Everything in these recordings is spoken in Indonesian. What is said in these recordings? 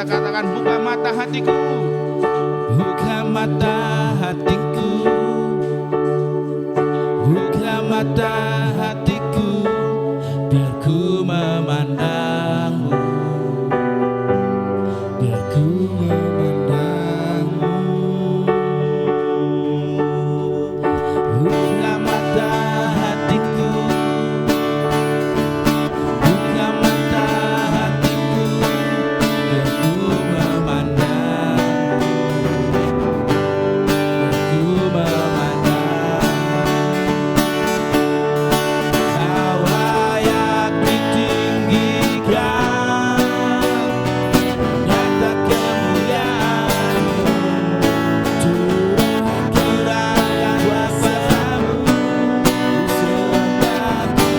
katakan buka mata hatiku. Buka mata hatiku. Buka mata hatiku, biar ku memandangmu. Biar ku memandangmu. Buka mata hatiku. Buka mata hatiku, biar ku memandangmu. Biar ku memandangmu. Kau layak ditinggikan, nyata kemuliaan-Mu, curahkan kuasa-Mu, sembah buka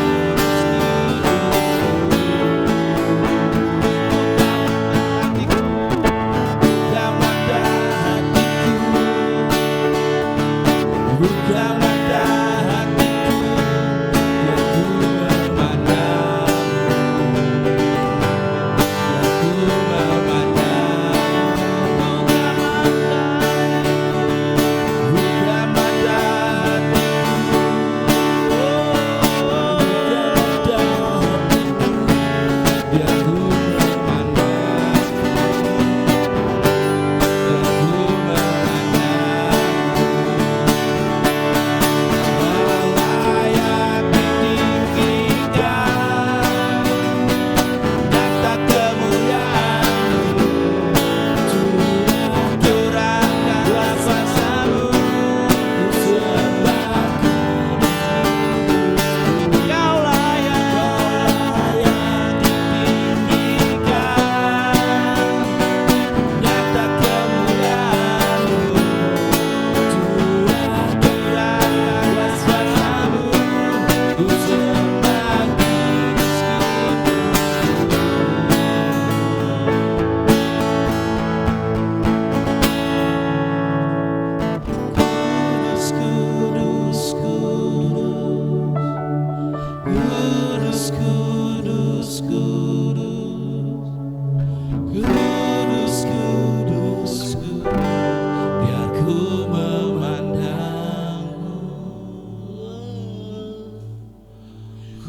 mata hatiku, buka mata hatiku, biar ku memandangmu, biar ku memandangmu. Buka mata hatiku, buka mata hatiku, biar ku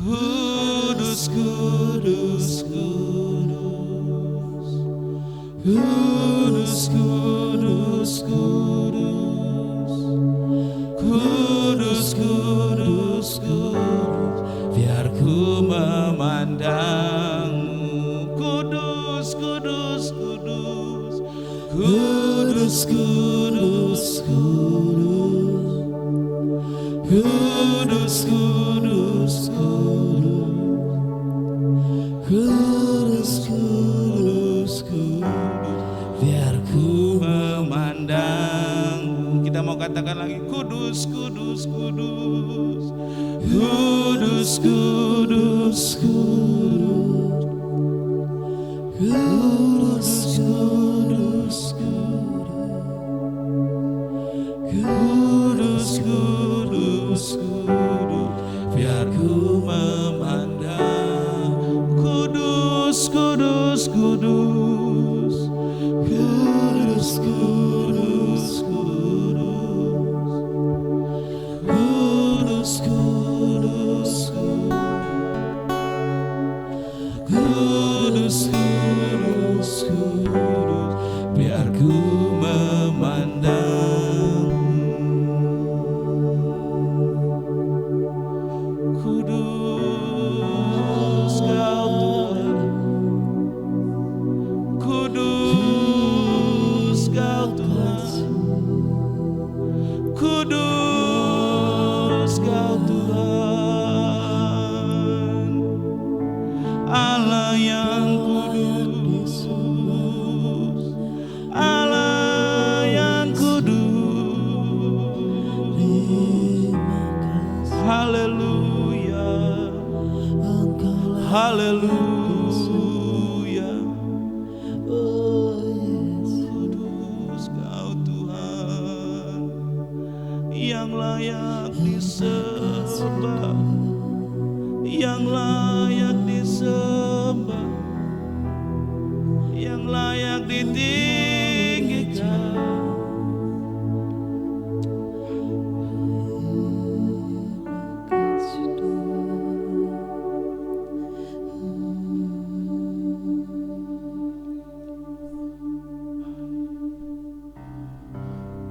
Kudus, kudus, kudus, kudus, kudus, kudus, kudus, kudus, biar ku memandangmu. Kudus, kudus, kudus, kudus, kudus, kudus, kudus, kudus, kudus, kudus, kudus, biar ku memandangmu. Kita mau katakan lagi, kudus, kudus, kudus, kudus, kudus, kudus, kudus, kudus, kudus, kudus, kudus, biar ku memandang. Kudus, kudus, kudus, kudus, kudus, kudus, kudus, kudus, kudus, kudus, biar ku memandang. Kudus Kau Tuhan, kudus Kau Tuhan, kudus Kau Tuhan, Allah yang kudus, Allah yang kudus. Haleluya, haleluya. Kudus Kau Tuhan, yang layak disembah, yang layak disembah, yang layak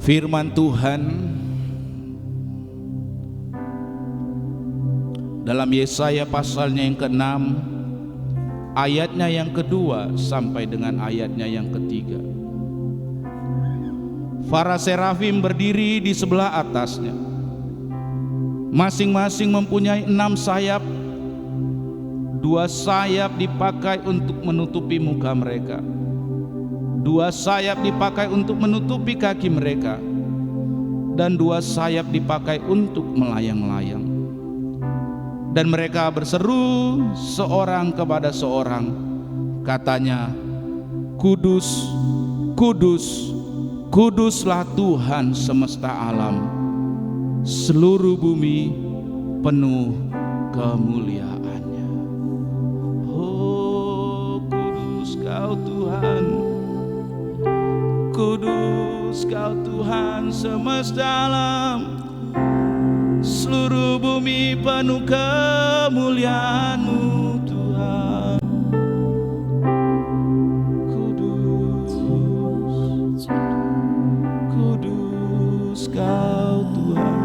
Firman Tuhan dalam Yesaya pasalnya yang ke-6, ayatnya yang kedua sampai dengan ayatnya yang ketiga. Para serafim berdiri di sebelah atasnya, masing-masing mempunyai 6 sayap. 2 sayap dipakai untuk menutupi muka mereka, 2 sayap dipakai untuk menutupi kaki mereka, dan 2 sayap dipakai untuk melayang-layang. Dan mereka berseru seorang kepada seorang, katanya, Kudus, kudus, kuduslah Tuhan semesta alam, seluruh bumi penuh kemuliaannya. Oh, kudus Kau Tuhan, kudus Kau Tuhan semesta alam, seluruh bumi penuh kemuliaan-Mu Tuhan. Kudus, kudus Kau Tuhan.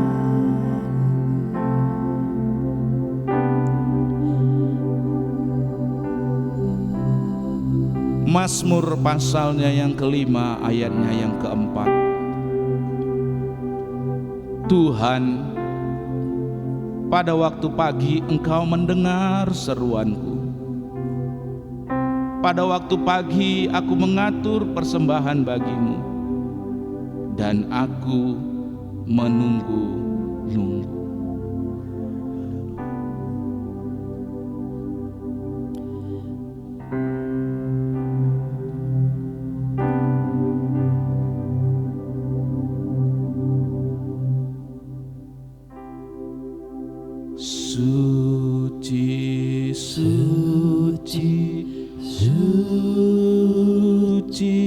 Mazmur pasalnya yang ke-5 ayatnya yang ke-4. Tuhan, pada waktu pagi Engkau mendengar seruanku. Pada waktu pagi aku mengatur persembahan bagimu, dan aku menunggu-nunggu. Suci, suci, suci,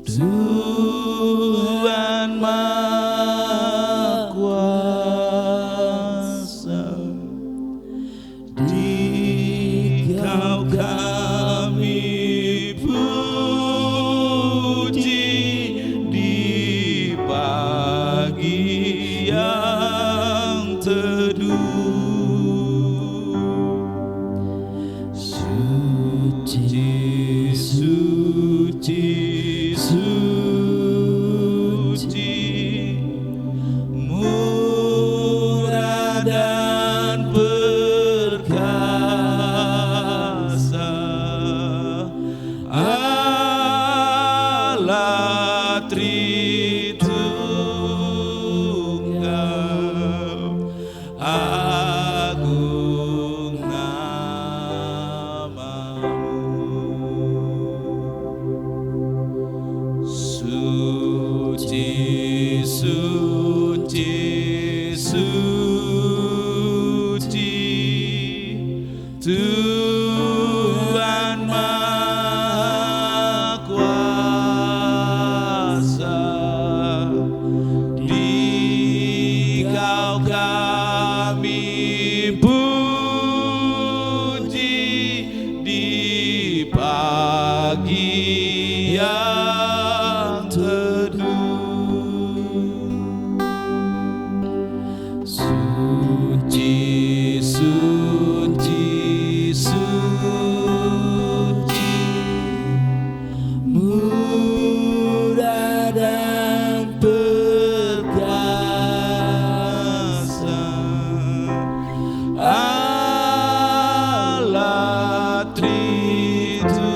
Tuhan Maha Kuasa. Dikau kami puji di pagi yang teduh. Suci, suci, suci, murah dan perkasa, Allah Tritunggal, agung nama-Mu. Suci, suci, suci, Tuhan Maha Kuasa. Dikau kami puji di pagi yang teduh. Suci, suci, suci, murah dan perkasa, Allah Tritunggal,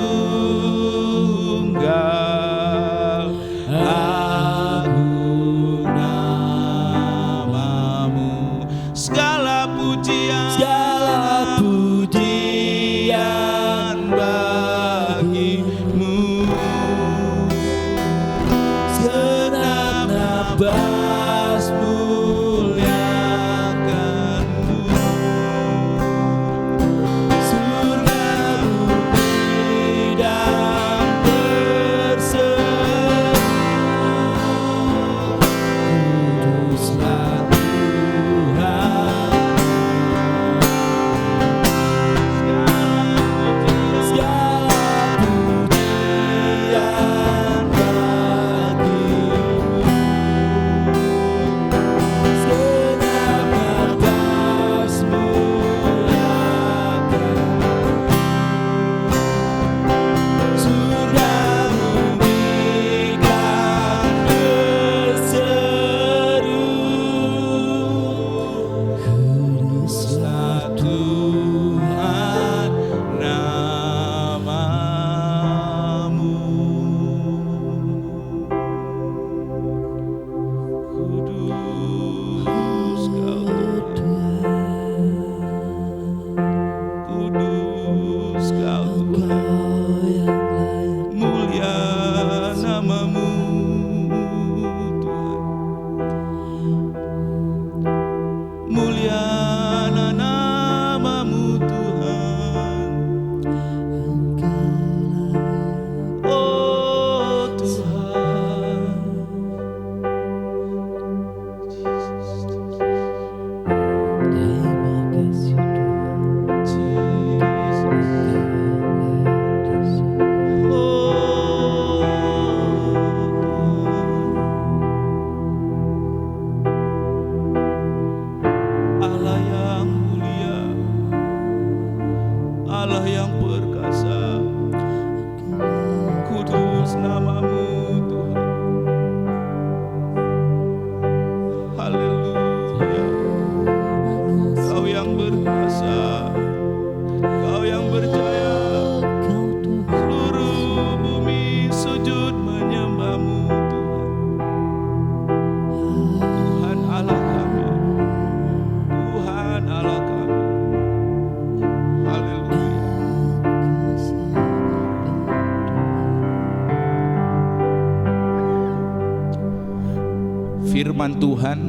firman Tuhan,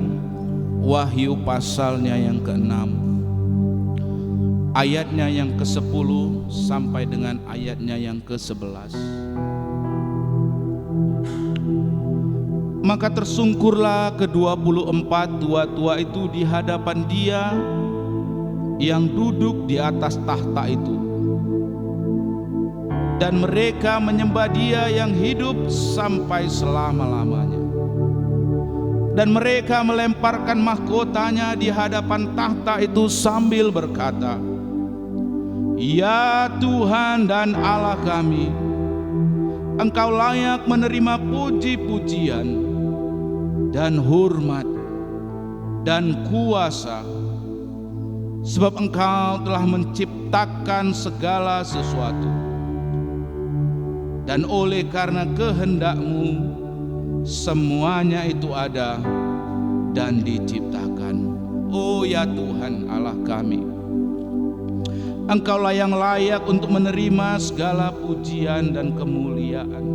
Wahyu pasalnya yang ke-6, ayatnya yang ke-10 sampai dengan ayatnya yang ke-11. Maka tersungkurlah ke-24 tua-tua itu di hadapan Dia yang duduk di atas tahta itu, dan mereka menyembah Dia yang hidup sampai selama-lamanya. Dan mereka melemparkan mahkotanya di hadapan tahta itu sambil berkata, "Ya Tuhan dan Allah kami, Engkau layak menerima puji-pujian dan hormat dan kuasa, sebab Engkau telah menciptakan segala sesuatu, dan oleh karena kehendak-Mu semuanya itu ada dan diciptakan. Oh ya Tuhan Allah kami, Engkaulah yang layak untuk menerima segala pujian dan kemuliaan,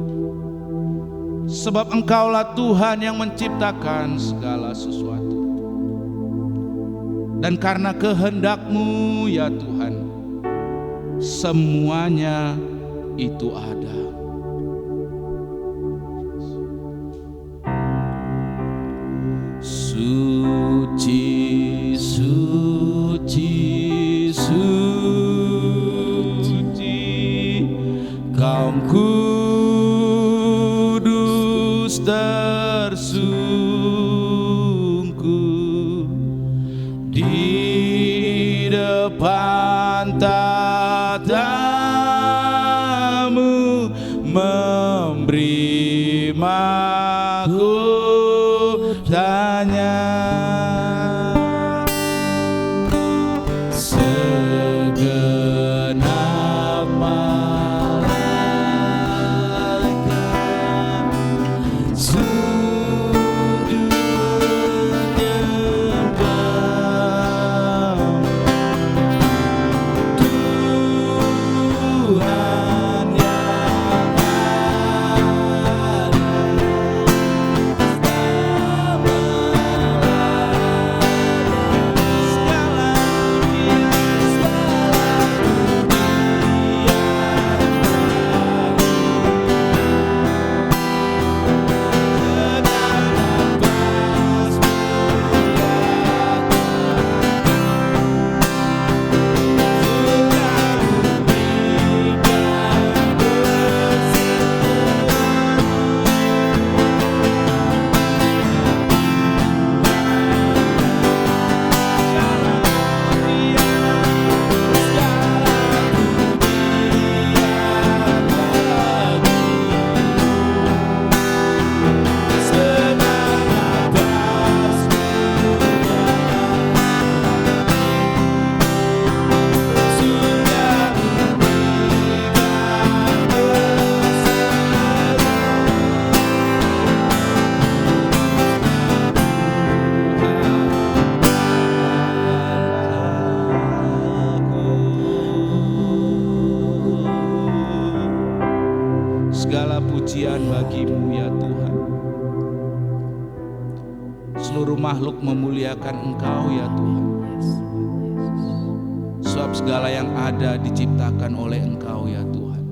sebab Engkaulah Tuhan yang menciptakan segala sesuatu, dan karena kehendak-Mu ya Tuhan semuanya itu ada. Suci, suci, suci, Kaum kudus tersungkur di depan tahta-Mu, memberi mahkotanya. Segenap malaikat sujud menyembah Tuhan yang ada. Segala pujian bagi-Mu ya Tuhan. Seluruh makhluk memuliakan Engkau ya Tuhan, sebab segala yang ada diciptakan oleh Engkau ya Tuhan.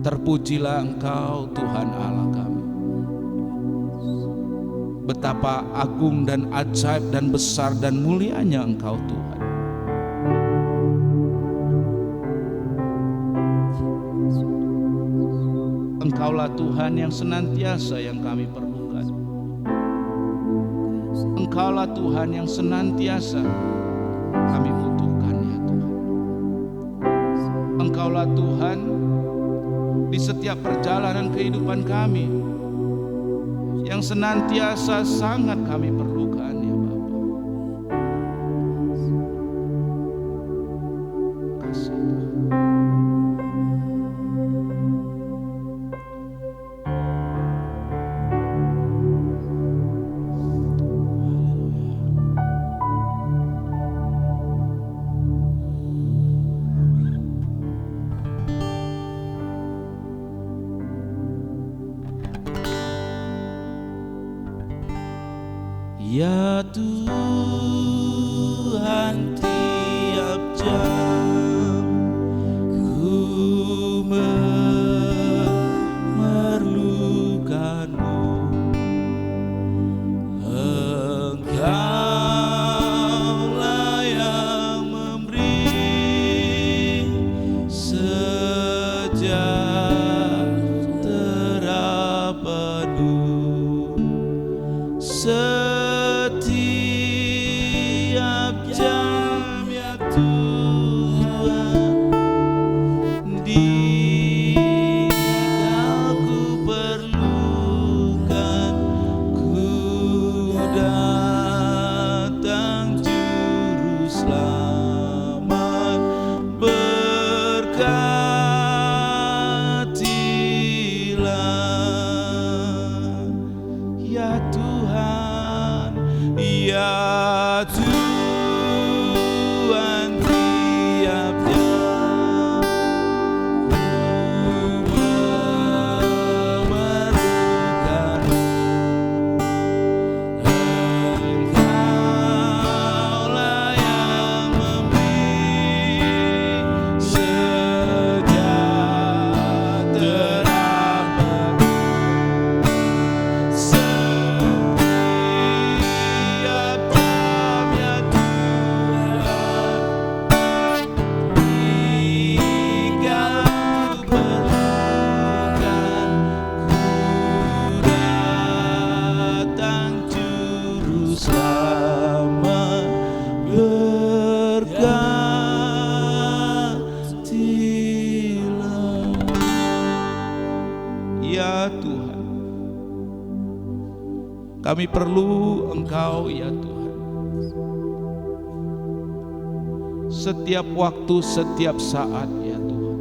Terpujilah Engkau Tuhan Allah kami. Betapa agung dan ajaib dan besar dan mulianya Engkau Tuhan. Engkaulah Tuhan yang senantiasa yang kami perlukan. Engkaulah Tuhan yang senantiasa kami butuhkan ya Tuhan. Engkaulah Tuhan di setiap perjalanan kehidupan kami yang senantiasa sangat kami perlukan ya Bapa. Kasih Tuhan. Ya Tuhan, tiap jam ku memerlukan-Mu. Engkaulah yang memberi sejahtera penuh setiap jam, ya Tuhan. Dikau ku perlukan, ku datang Juru Selamat. Berkatilah ya Tuhan, ya Tuhan, tiap jam ku memerlukan-Mu. Engkaulah yang memberi sejahtera penuh setiap jam, ya Tuhan. Dikau perlukan, ku datang Juru Selamat. Berkatilah ya Tuhan. Kami perlu Engkau ya Tuhan. Setiap waktu, setiap saat ya Tuhan.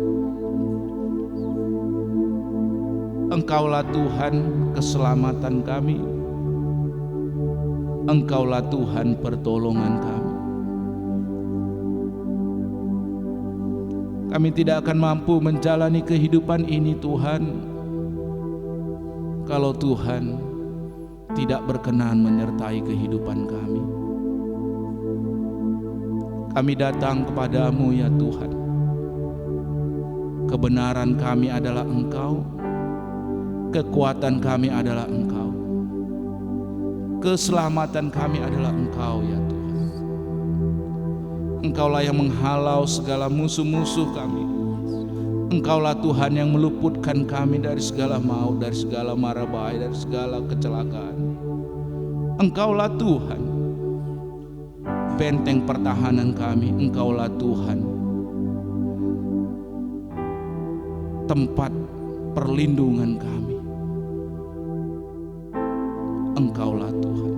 Engkaulah Tuhan keselamatan kami. Engkaulah Tuhan pertolongan kami. Kami tidak akan mampu menjalani kehidupan ini Tuhan, kalau Tuhan tidak berkenan menyertai kehidupan kami. Kami datang kepadamu ya Tuhan. Kebenaran kami adalah Engkau, kekuatan kami adalah Engkau, keselamatan kami adalah Engkau ya Tuhan. Engkaulah yang menghalau segala musuh-musuh kami. Engkaulah Tuhan yang meluputkan kami dari segala maut, dari segala mara bahaya, dari segala kecelakaan. Engkaulah Tuhan benteng pertahanan kami. Engkaulah Tuhan tempat perlindungan kami. Engkaulah Tuhan.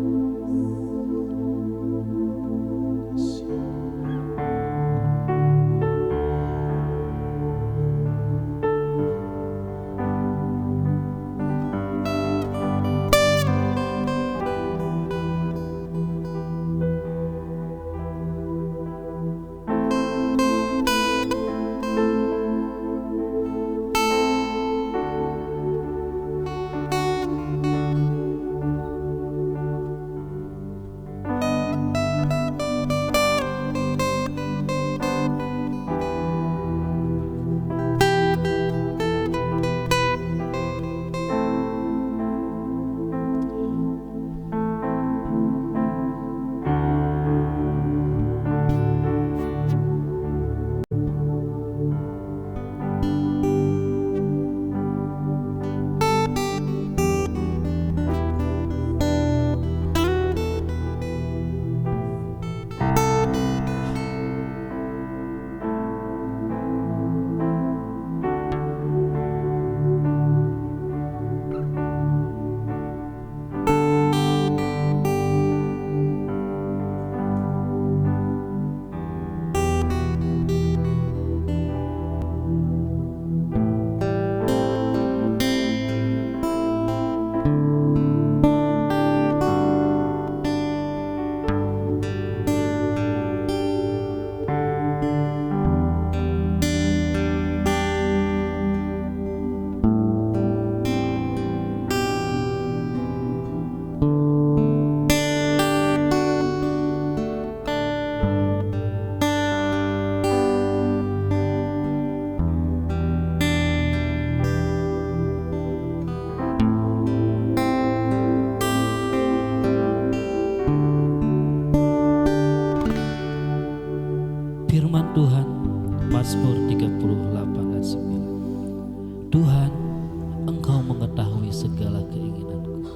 Tuhan, Engkau mengetahui segala keinginanku,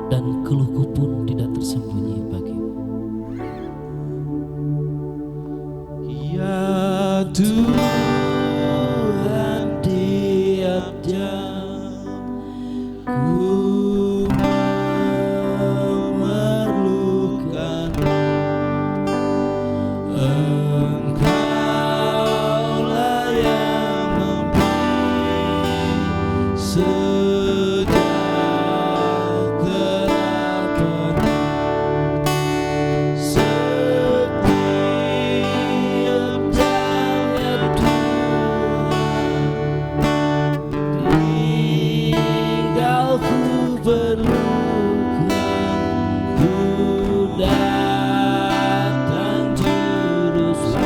dan keluhku pun tidak tersembunyi bagimu. Ya Tuhan, tiap jam ku memerlukan Engkaulah yang memberi sejahtera penuh setiap jam ya Tuhan, tinggal ku perlukan, ku datang juru selamat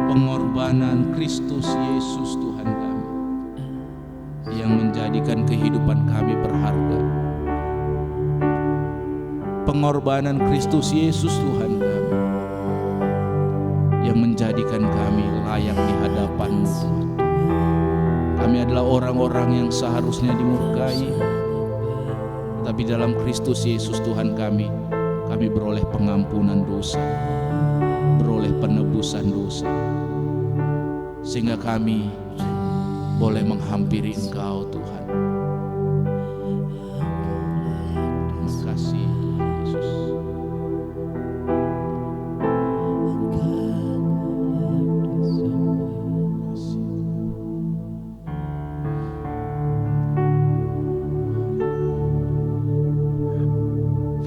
pengorbanan Kristus Yesus Tuhan kami yang menjadikan kehidupan kami berharga. Pengorbanan Kristus Yesus Tuhan kami yang menjadikan kami layak di hadapan-Mu. Kami adalah orang-orang yang seharusnya dimurkai, tapi dalam Kristus Yesus Tuhan kami beroleh pengampunan dosa, beroleh penebusan dosa, sehingga kami boleh menghampiri Engkau Tuhan. Terima kasih Tuhan Yesus.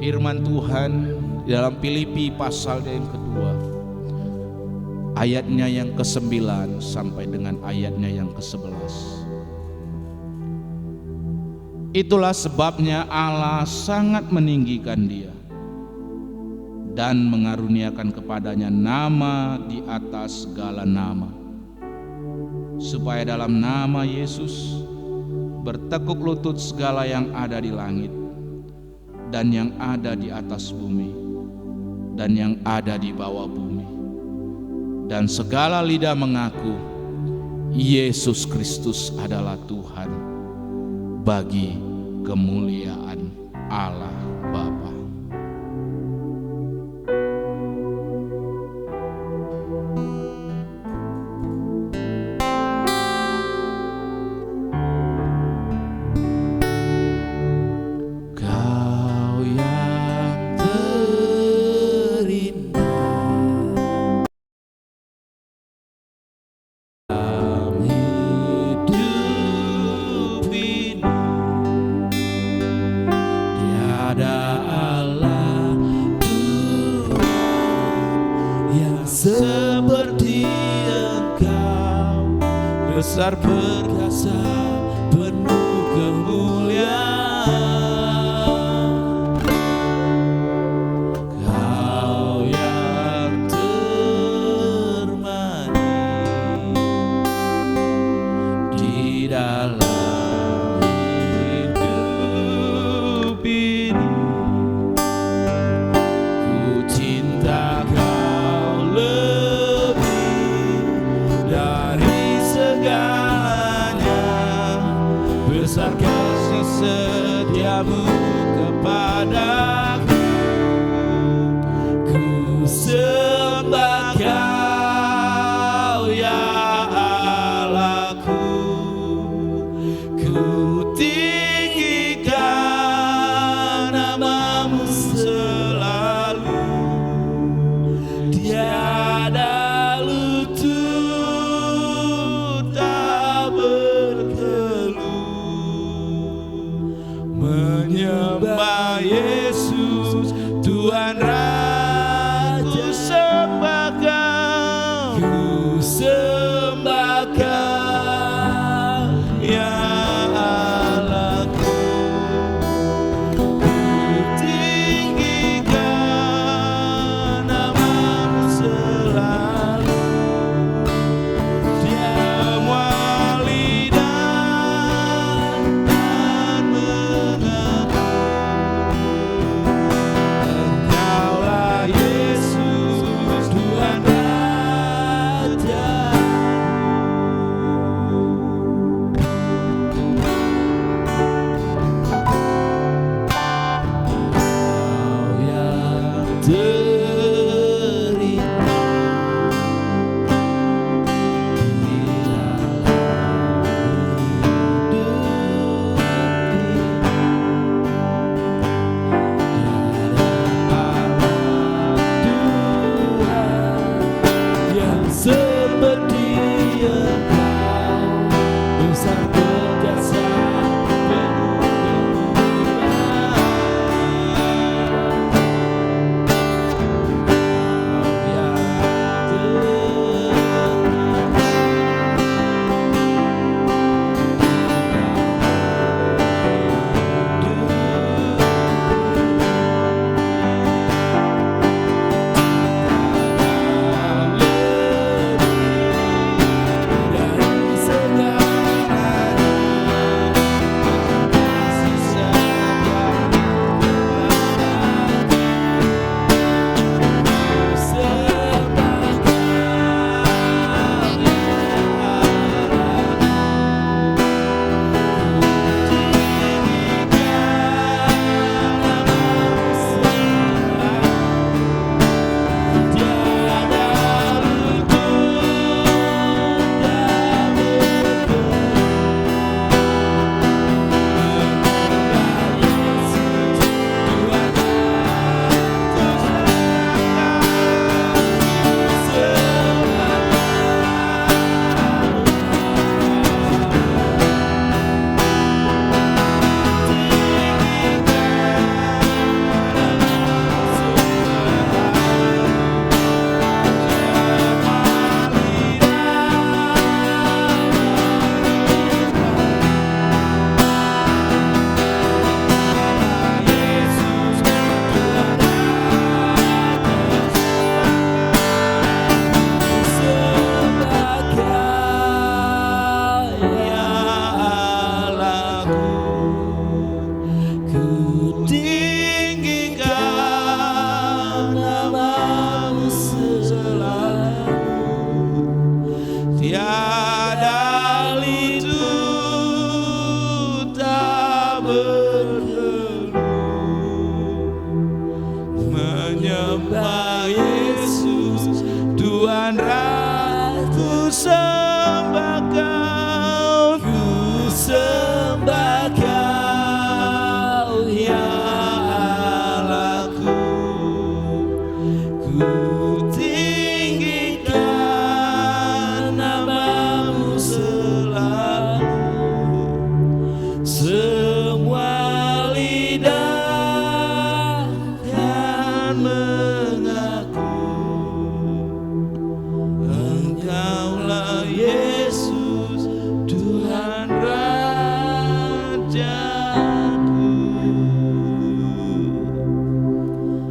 Firman Tuhan di dalam Filipi pasal yang kedua, ayatnya yang ke-9 sampai dengan ayatnya yang ke-11. Itulah sebabnya Allah sangat meninggikan Dia dan mengaruniakan kepadanya nama di atas segala nama, supaya dalam nama Yesus bertekuk lutut segala yang ada di langit dan yang ada di atas bumi dan yang ada di bawah bumi, dan segala lidah mengaku Yesus Kristus adalah Tuhan, bagi kemuliaan Allah Bapa. Seperti Engkau, besar perkasa, penuh kemuliaan.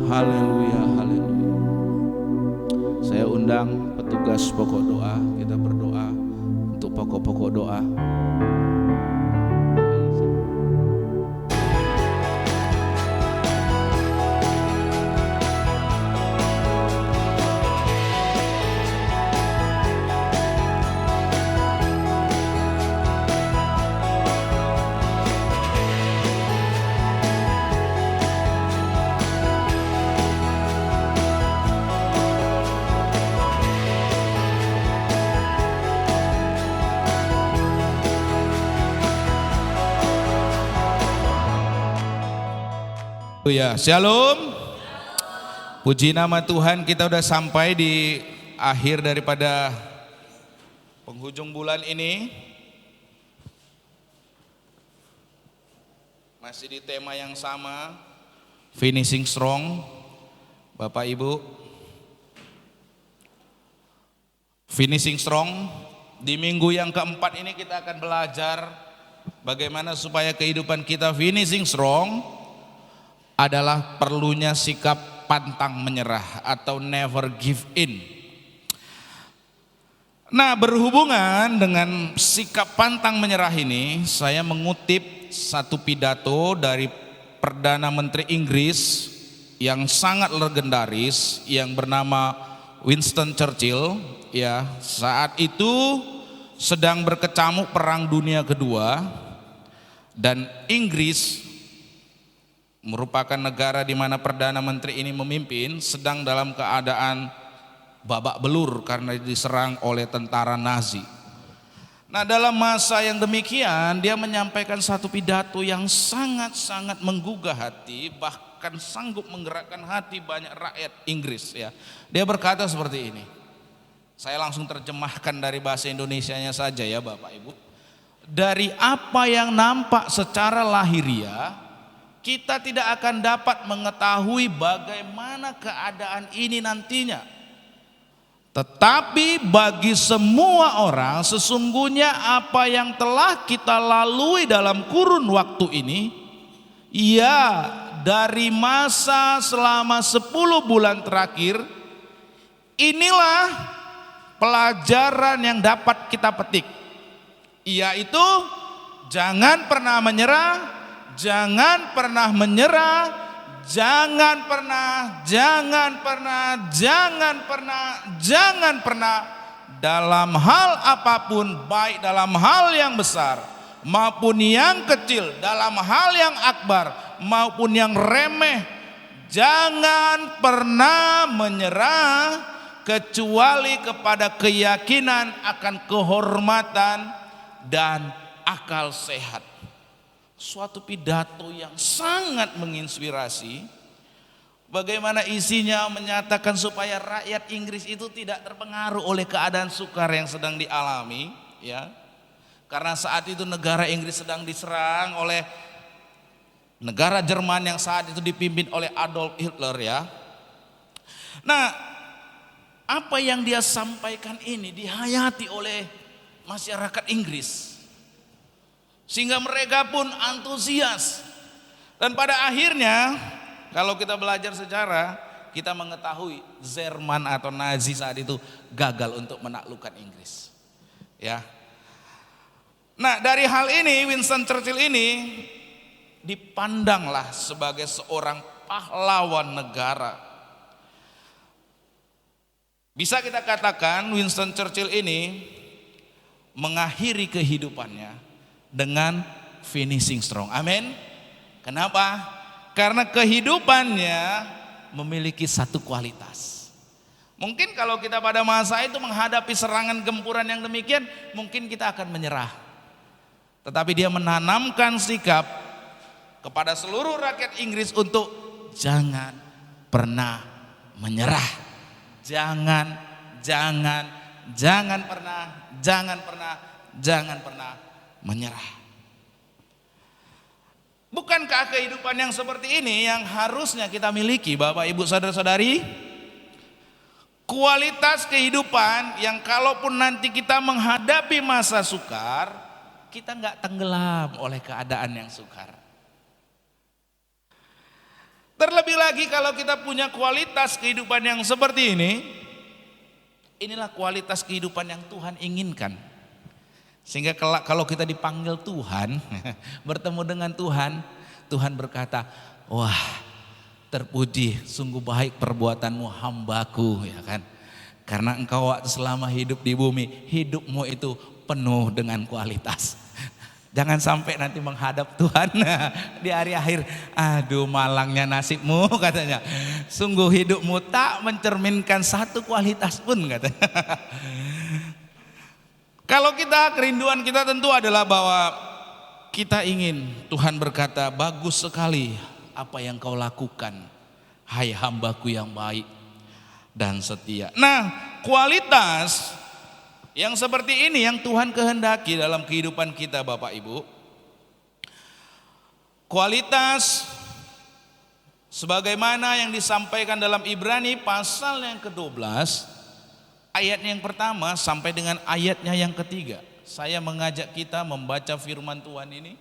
Haleluya, haleluya. Saya undang petugas pokok doa, kita berdoa untuk pokok-pokok doa. Ya, shalom. Puji nama Tuhan, kita udah sampai di akhir daripada penghujung bulan ini. Masih di tema yang sama, finishing strong. Bapak Ibu, finishing strong. Di minggu yang keempat ini kita akan belajar bagaimana supaya kehidupan kita finishing strong adalah perlunya sikap pantang menyerah atau never give in. Nah, berhubungan dengan sikap pantang menyerah ini, saya mengutip satu pidato dari Perdana Menteri Inggris yang sangat legendaris yang bernama Winston Churchill. Ya, saat itu sedang berkecamuk Perang Dunia Kedua dan Inggris merupakan negara di mana Perdana Menteri ini memimpin, sedang dalam keadaan babak belur karena diserang oleh tentara Nazi. Nah, dalam masa yang demikian dia menyampaikan satu pidato yang sangat-sangat menggugah hati, bahkan sanggup menggerakkan hati banyak rakyat Inggris ya. Dia berkata seperti ini. Saya langsung terjemahkan dari bahasa Indonesianya saja ya Bapak Ibu. Dari apa yang nampak secara lahiriah, kita tidak akan dapat mengetahui bagaimana keadaan ini nantinya. Tetapi bagi semua orang sesungguhnya apa yang telah kita lalui dalam kurun waktu ini, ya dari masa selama 10 bulan terakhir, inilah pelajaran yang dapat kita petik, yaitu jangan pernah menyerah, jangan pernah menyerah, jangan pernah dalam hal apapun, baik dalam hal yang besar maupun yang kecil, dalam hal yang akbar maupun yang remeh, jangan pernah menyerah kecuali kepada keyakinan akan kehormatan dan akal sehat. Suatu pidato yang sangat menginspirasi. Bagaimana isinya menyatakan supaya rakyat Inggris itu tidak terpengaruh oleh keadaan sukar yang sedang dialami ya. Karena saat itu negara Inggris sedang diserang oleh negara Jerman yang saat itu dipimpin oleh Adolf Hitler ya. Nah, apa yang dia sampaikan ini dihayati oleh masyarakat Inggris, sehingga mereka pun antusias. Dan pada akhirnya kalau kita belajar sejarah, kita mengetahui Jerman atau Nazi saat itu gagal untuk menaklukkan Inggris ya. Nah, dari hal ini Winston Churchill ini dipandanglah sebagai seorang pahlawan negara. Bisa kita katakan Winston Churchill ini mengakhiri kehidupannya dengan finishing strong. Amin. Kenapa? Karena kehidupannya memiliki satu kualitas. Mungkin kalau kita pada masa itu menghadapi serangan gempuran yang demikian, mungkin kita akan menyerah. Tetapi dia menanamkan sikap kepada seluruh rakyat Inggris untuk jangan pernah menyerah. Jangan pernah menyerah. Bukankah kehidupan yang seperti ini yang harusnya kita miliki Bapak Ibu saudara-saudari? Kualitas kehidupan yang kalaupun nanti kita menghadapi masa sukar, kita nggak tenggelam oleh keadaan yang sukar. Terlebih lagi kalau kita punya kualitas kehidupan yang seperti ini, inilah kualitas kehidupan yang Tuhan inginkan. Sehingga kalau kita dipanggil Tuhan, bertemu dengan Tuhan, Tuhan berkata, wah terpuji, sungguh baik perbuatanmu hambaku, ya kan? Karena engkau waktu selama hidup di bumi, hidupmu itu penuh dengan kualitas. Jangan sampai nanti menghadap Tuhan di hari akhir, aduh malangnya nasibmu katanya. Sungguh hidupmu tak mencerminkan satu kualitas pun katanya. Kalau kita, kerinduan kita tentu adalah bahwa kita ingin Tuhan berkata, bagus sekali apa yang kau lakukan, hai hambaku yang baik dan setia. Nah, kualitas yang seperti ini yang Tuhan kehendaki dalam kehidupan kita Bapak Ibu. Kualitas sebagaimana yang disampaikan dalam Ibrani pasal yang ke-12 ayat yang pertama sampai dengan ayatnya yang ketiga. Saya mengajak kita membaca firman Tuhan ini.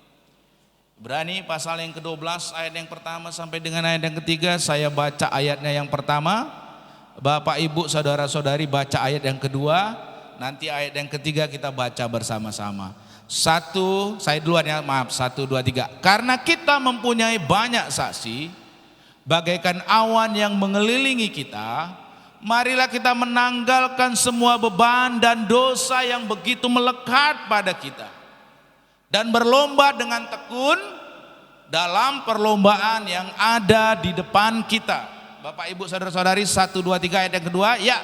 Ibrani pasal yang ke-12 ayat yang pertama sampai dengan ayat yang ketiga. Saya baca ayatnya yang pertama, Bapak Ibu saudara-saudari baca ayat yang kedua. Nanti ayat yang ketiga kita baca bersama-sama. Saya duluan ya, maaf. 1, 2, 3. Karena kita mempunyai banyak saksi, bagaikan awan yang mengelilingi kita, marilah kita menanggalkan semua beban dan dosa yang begitu melekat pada kita, dan berlomba dengan tekun dalam perlombaan yang ada di depan kita. Bapak Ibu saudara-saudari, 1, 2, 3 ayat yang kedua, ya.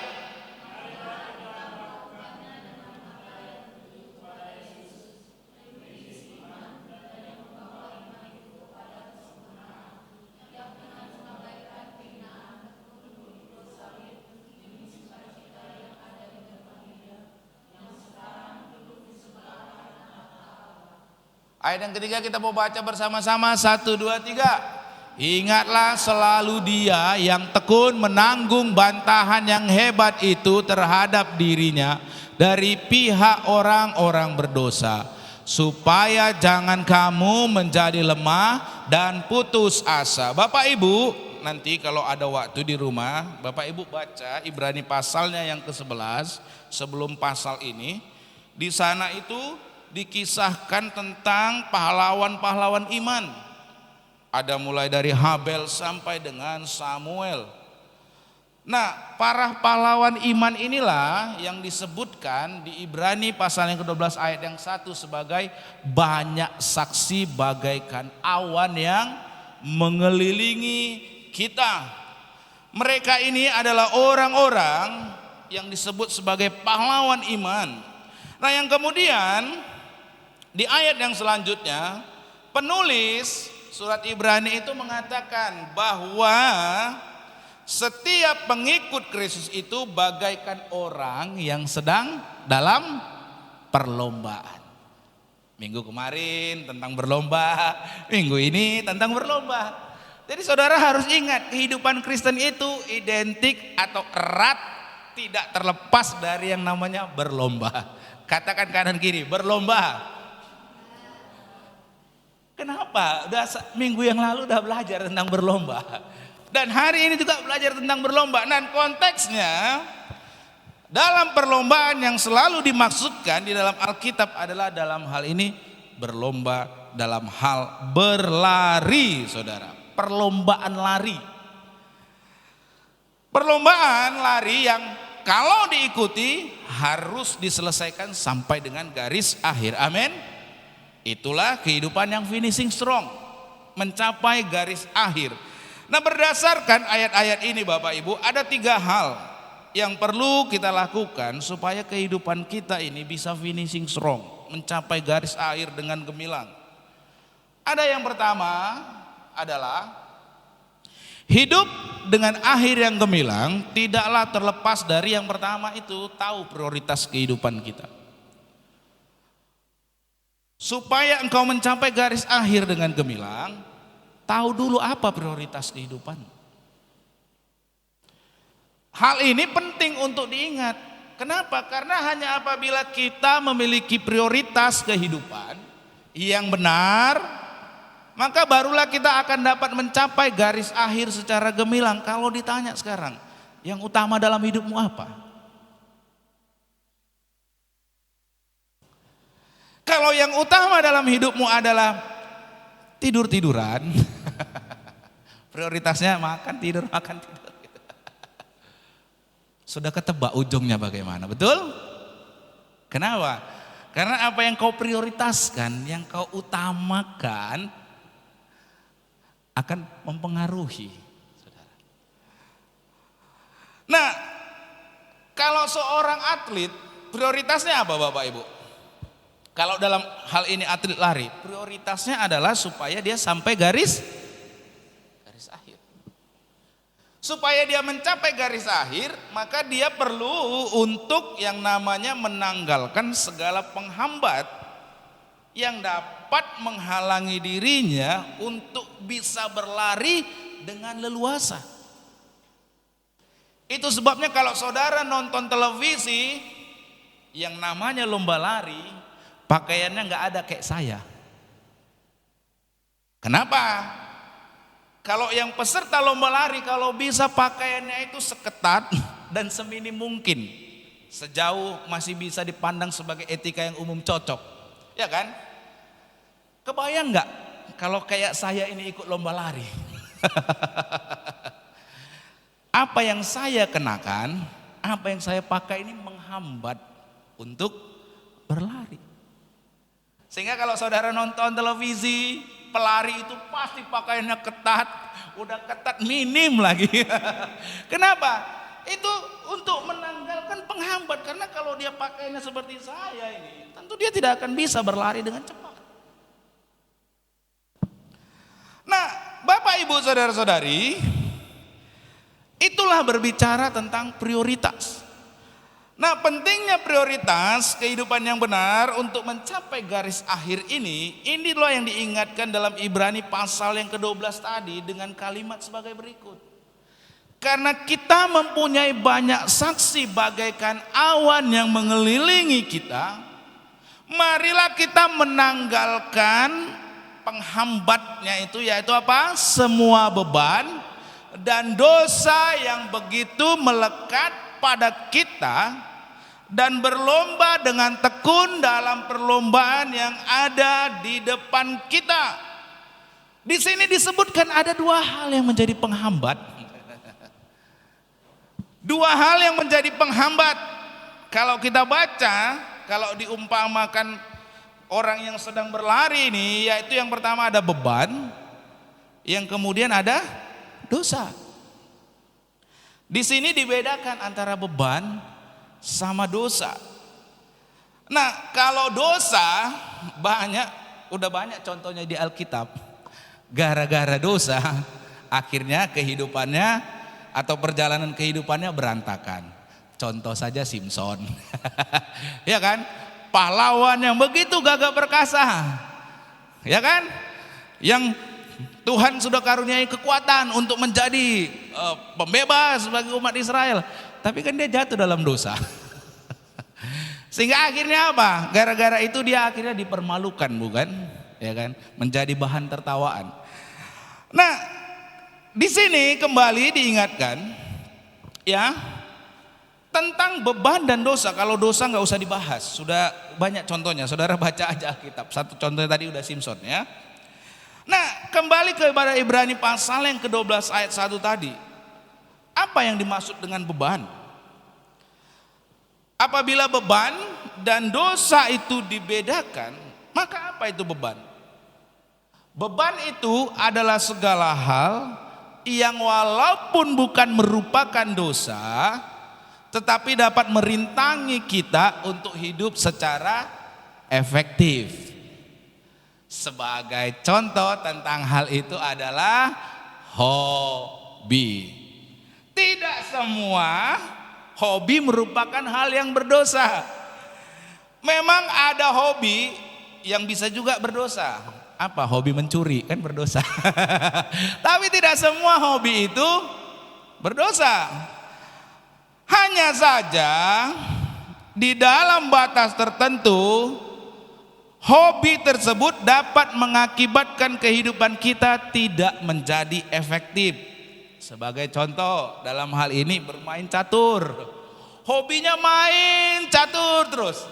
Ayat yang ketiga kita mau baca bersama-sama, 1, 2, 3. Ingatlah selalu Dia yang tekun menanggung bantahan yang hebat itu terhadap dirinya dari pihak orang-orang berdosa, supaya jangan kamu menjadi lemah dan putus asa. Bapak Ibu, nanti kalau ada waktu di rumah, Bapak Ibu baca Ibrani pasalnya yang ke-11 sebelum pasal ini. Di sana itu dikisahkan tentang pahlawan-pahlawan iman. Ada mulai dari Habel sampai dengan Samuel. Nah, para pahlawan iman inilah yang disebutkan di Ibrani pasal yang ke-12 ayat yang 1 sebagai banyak saksi bagaikan awan yang mengelilingi kita. Mereka ini adalah orang-orang yang disebut sebagai pahlawan iman. Nah, yang kemudian di ayat yang selanjutnya, penulis surat Ibrani itu mengatakan bahwa setiap pengikut Kristus itu bagaikan orang yang sedang dalam perlombaan. Minggu kemarin tentang berlomba, minggu ini tentang berlomba. Jadi saudara harus ingat, kehidupan Kristen itu identik atau erat, tidak terlepas dari yang namanya berlomba. Katakan kanan kiri, berlomba. Kenapa? Minggu yang lalu udah belajar tentang berlomba. Dan hari ini juga belajar tentang berlomba. Dan konteksnya dalam perlombaan yang selalu dimaksudkan di dalam Alkitab adalah dalam hal ini berlomba dalam hal berlari, saudara. Perlombaan lari. Perlombaan lari yang kalau diikuti harus diselesaikan sampai dengan garis akhir. Amin. Itulah kehidupan yang finishing strong, mencapai garis akhir. Nah, berdasarkan ayat-ayat ini Bapak Ibu, ada 3 hal yang perlu kita lakukan supaya kehidupan kita ini bisa finishing strong, mencapai garis akhir dengan gemilang. Ada yang pertama adalah hidup dengan akhir yang gemilang tidaklah terlepas dari yang pertama itu, tahu prioritas kehidupan kita. Supaya engkau mencapai garis akhir dengan gemilang, tahu dulu apa prioritas kehidupan. Hal ini penting untuk diingat. Kenapa? Karena hanya apabila kita memiliki prioritas kehidupan yang benar, maka barulah kita akan dapat mencapai garis akhir secara gemilang. Kalau ditanya sekarang, yang utama dalam hidupmu apa? Kalau yang utama dalam hidupmu adalah tidur-tiduran, prioritasnya makan, tidur, makan, tidur. Sudah ketebak ujungnya bagaimana, betul? Kenapa? Karena apa yang kau prioritaskan, yang kau utamakan akan mempengaruhi, saudara. Nah, kalau seorang atlet, prioritasnya apa Bapak Ibu? Kalau dalam hal ini atlet lari, prioritasnya adalah supaya dia sampai garis akhir. Supaya dia mencapai garis akhir, maka dia perlu untuk yang namanya menanggalkan segala penghambat yang dapat menghalangi dirinya untuk bisa berlari dengan leluasa. Itu sebabnya kalau saudara nonton televisi yang namanya lomba lari, pakaiannya nggak ada kayak saya. Kenapa? Kalau yang peserta lomba lari, kalau bisa pakaiannya itu seketat dan seminim mungkin, sejauh masih bisa dipandang sebagai etika yang umum cocok, ya kan? Kebayang nggak kalau kayak saya ini ikut lomba lari? Apa yang saya kenakan, apa yang saya pakai ini menghambat untuk berlari. Sehingga kalau saudara nonton televisi, pelari itu pasti pakaiannya ketat, udah ketat minim lagi. Kenapa? Itu untuk menanggalkan penghambat, karena kalau dia pakainya seperti saya ini, tentu dia tidak akan bisa berlari dengan cepat. Nah, Bapak Ibu saudara-saudari, itulah berbicara tentang prioritas. Nah, pentingnya prioritas kehidupan yang benar untuk mencapai garis akhir inilah yang diingatkan dalam Ibrani pasal yang ke-12 tadi dengan kalimat sebagai berikut. Karena kita mempunyai banyak saksi bagaikan awan yang mengelilingi kita, marilah kita menanggalkan penghambatnya itu, yaitu apa? Semua beban dan dosa yang begitu melekat pada kita, dan berlomba dengan tekun dalam perlombaan yang ada di depan kita. Di sini disebutkan ada dua hal yang menjadi penghambat. Dua hal yang menjadi penghambat. Kalau kita baca, kalau diumpamakan orang yang sedang berlari ini, yaitu yang pertama ada beban, yang kemudian ada dosa. Di sini dibedakan antara beban sama dosa. Nah, kalau dosa udah banyak contohnya di Alkitab. Gara-gara dosa, akhirnya kehidupannya atau perjalanan kehidupannya berantakan. Contoh saja Simpson. Ya kan? Pahlawan yang begitu gagah perkasa. Ya kan? Yang Tuhan sudah karuniai kekuatan untuk menjadi pembebas bagi umat Israel. Tapi kan dia jatuh dalam dosa. Sehingga akhirnya apa? Gara-gara itu dia akhirnya dipermalukan, bukan? Ya kan? Menjadi bahan tertawaan. Nah, di sini kembali diingatkan ya tentang beban dan dosa. Kalau dosa nggak usah dibahas, sudah banyak contohnya. Saudara baca aja Alkitab. Satu contohnya tadi udah Simpson ya. Nah, kembali kepada Ibrani pasal yang ke-12 ayat 1 tadi. Apa yang dimaksud dengan beban? Apabila beban dan dosa itu dibedakan, maka apa itu beban? Beban itu adalah segala hal yang walaupun bukan merupakan dosa, tetapi dapat merintangi kita untuk hidup secara efektif. Sebagai contoh tentang hal itu adalah hobi. Tidak semua hobi merupakan hal yang berdosa. Memang ada hobi yang bisa juga berdosa. Apa? Hobi mencuri kan berdosa. Tapi tidak semua hobi itu berdosa. Hanya saja di dalam batas tertentu hobi tersebut dapat mengakibatkan kehidupan kita tidak menjadi efektif. Sebagai contoh dalam hal ini bermain catur. Hobinya main catur terus.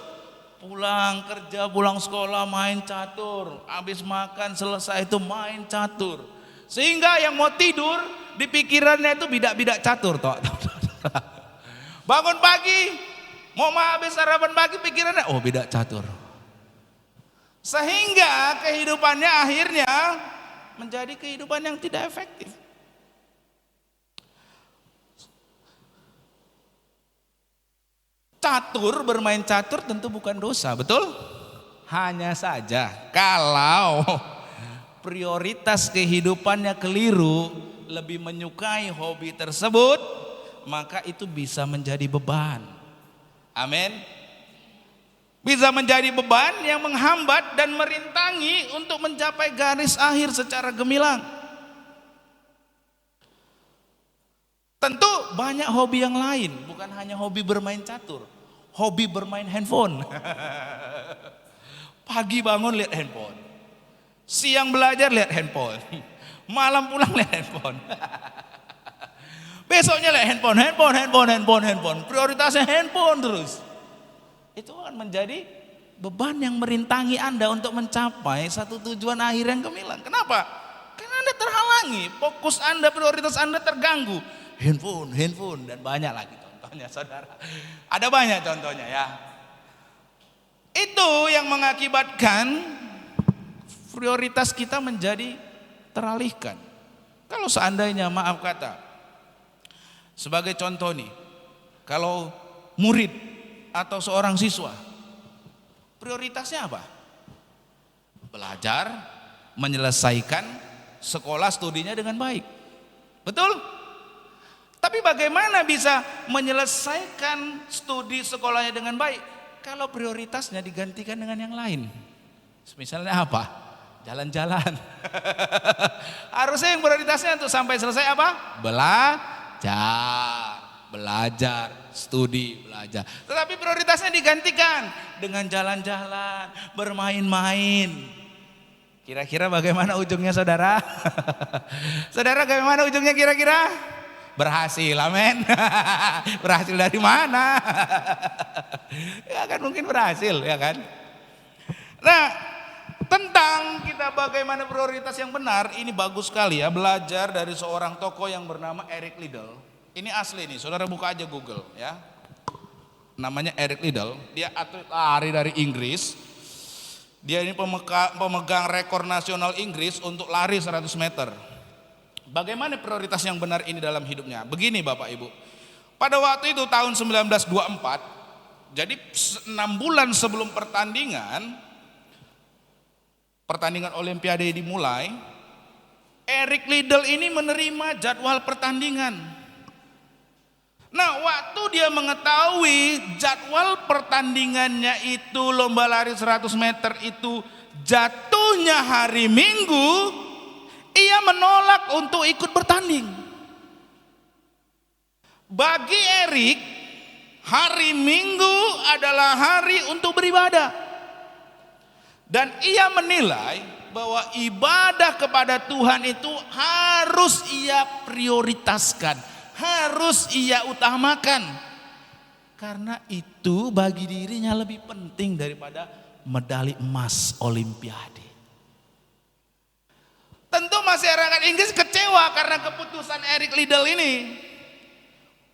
Pulang kerja, pulang sekolah main catur. Habis makan selesai itu main catur. Sehingga yang mau tidur di pikirannya itu bidak-bidak catur toh. Bangun pagi, mau habis sarapan pagi pikirannya bidak catur. Sehingga kehidupannya akhirnya menjadi kehidupan yang tidak efektif. Catur, bermain catur tentu bukan dosa, betul? Hanya saja kalau prioritas kehidupannya keliru, lebih menyukai hobi tersebut, maka itu bisa menjadi beban. Amin. Bisa menjadi beban yang menghambat dan merintangi untuk mencapai garis akhir secara gemilang. Tentu banyak hobi yang lain, bukan hanya hobi bermain catur, hobi bermain handphone. Pagi bangun lihat handphone, siang belajar lihat handphone, malam pulang lihat handphone. Besoknya lihat handphone, prioritasnya handphone terus. Itu akan menjadi beban yang merintangi Anda untuk mencapai satu tujuan akhir yang gemilang. Kenapa? Karena Anda terhalangi, fokus Anda, prioritas Anda terganggu. Handphone dan banyak lagi contohnya, saudara. Ada banyak contohnya ya. Itu yang mengakibatkan prioritas kita menjadi teralihkan. Kalau seandainya, maaf kata, sebagai contoh nih, kalau murid atau seorang siswa, prioritasnya apa? Belajar, menyelesaikan sekolah studinya dengan baik. Betul? Tapi bagaimana bisa menyelesaikan studi sekolahnya dengan baik kalau prioritasnya digantikan dengan yang lain? Misalnya apa? Jalan-jalan. Harusnya yang prioritasnya untuk sampai selesai apa? Belajar, studi, belajar. Tetapi prioritasnya digantikan dengan jalan-jalan, bermain-main. Kira-kira bagaimana ujungnya saudara? Saudara, bagaimana ujungnya kira-kira? Berhasil, amin. Berhasil dari mana? Ya kan mungkin berhasil, ya kan? Nah, tentang kita bagaimana prioritas yang benar, ini bagus sekali ya, belajar dari seorang tokoh yang bernama Eric Liddell. Ini asli nih, saudara buka aja Google ya. Namanya Eric Liddell, dia atlet lari dari Inggris. Dia ini pemegang rekor nasional Inggris untuk lari 100 meter. Bagaimana prioritas yang benar ini dalam hidupnya? Begini Bapak Ibu, pada waktu itu tahun 1924, jadi 6 bulan sebelum pertandingan Olimpiade dimulai, Eric Liddell ini menerima jadwal pertandingan. Nah, waktu dia mengetahui jadwal pertandingannya itu lomba lari 100 meter itu jatuhnya hari Minggu, ia menolak untuk ikut bertanding. Bagi Eric, hari Minggu adalah hari untuk beribadah. Dan ia menilai bahwa ibadah kepada Tuhan itu harus ia prioritaskan, harus ia utamakan. Karena itu bagi dirinya lebih penting daripada medali emas Olimpiade. Tentu masyarakat Inggris kecewa karena keputusan Eric Liddell ini.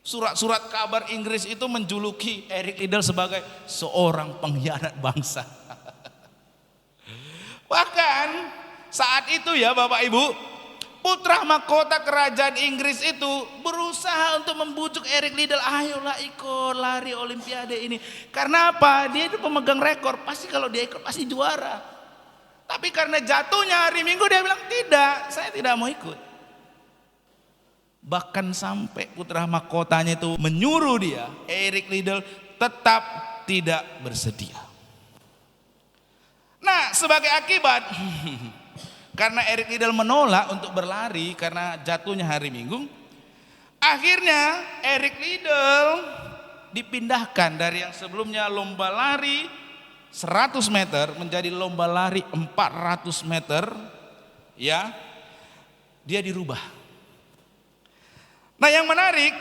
Surat-surat kabar Inggris itu menjuluki Eric Liddell sebagai seorang pengkhianat bangsa. Bahkan saat itu ya Bapak Ibu, putra mahkota kerajaan Inggris itu berusaha untuk membujuk Eric Liddell, ayolah ikut lari Olimpiade ini. Karena apa? Dia itu pemegang rekor, pasti kalau dia ikut pasti juara. Tapi karena jatuhnya hari Minggu dia bilang tidak, saya tidak mau ikut. Bahkan sampai putra mahkotanya itu menyuruh dia, Eric Liddell tetap tidak bersedia. Nah, sebagai akibat karena Eric Liddell menolak untuk berlari karena jatuhnya hari Minggu, akhirnya Eric Liddell dipindahkan dari yang sebelumnya lomba lari 100 meter menjadi lomba lari 400 meter, ya, dia dirubah. Nah, yang menarik,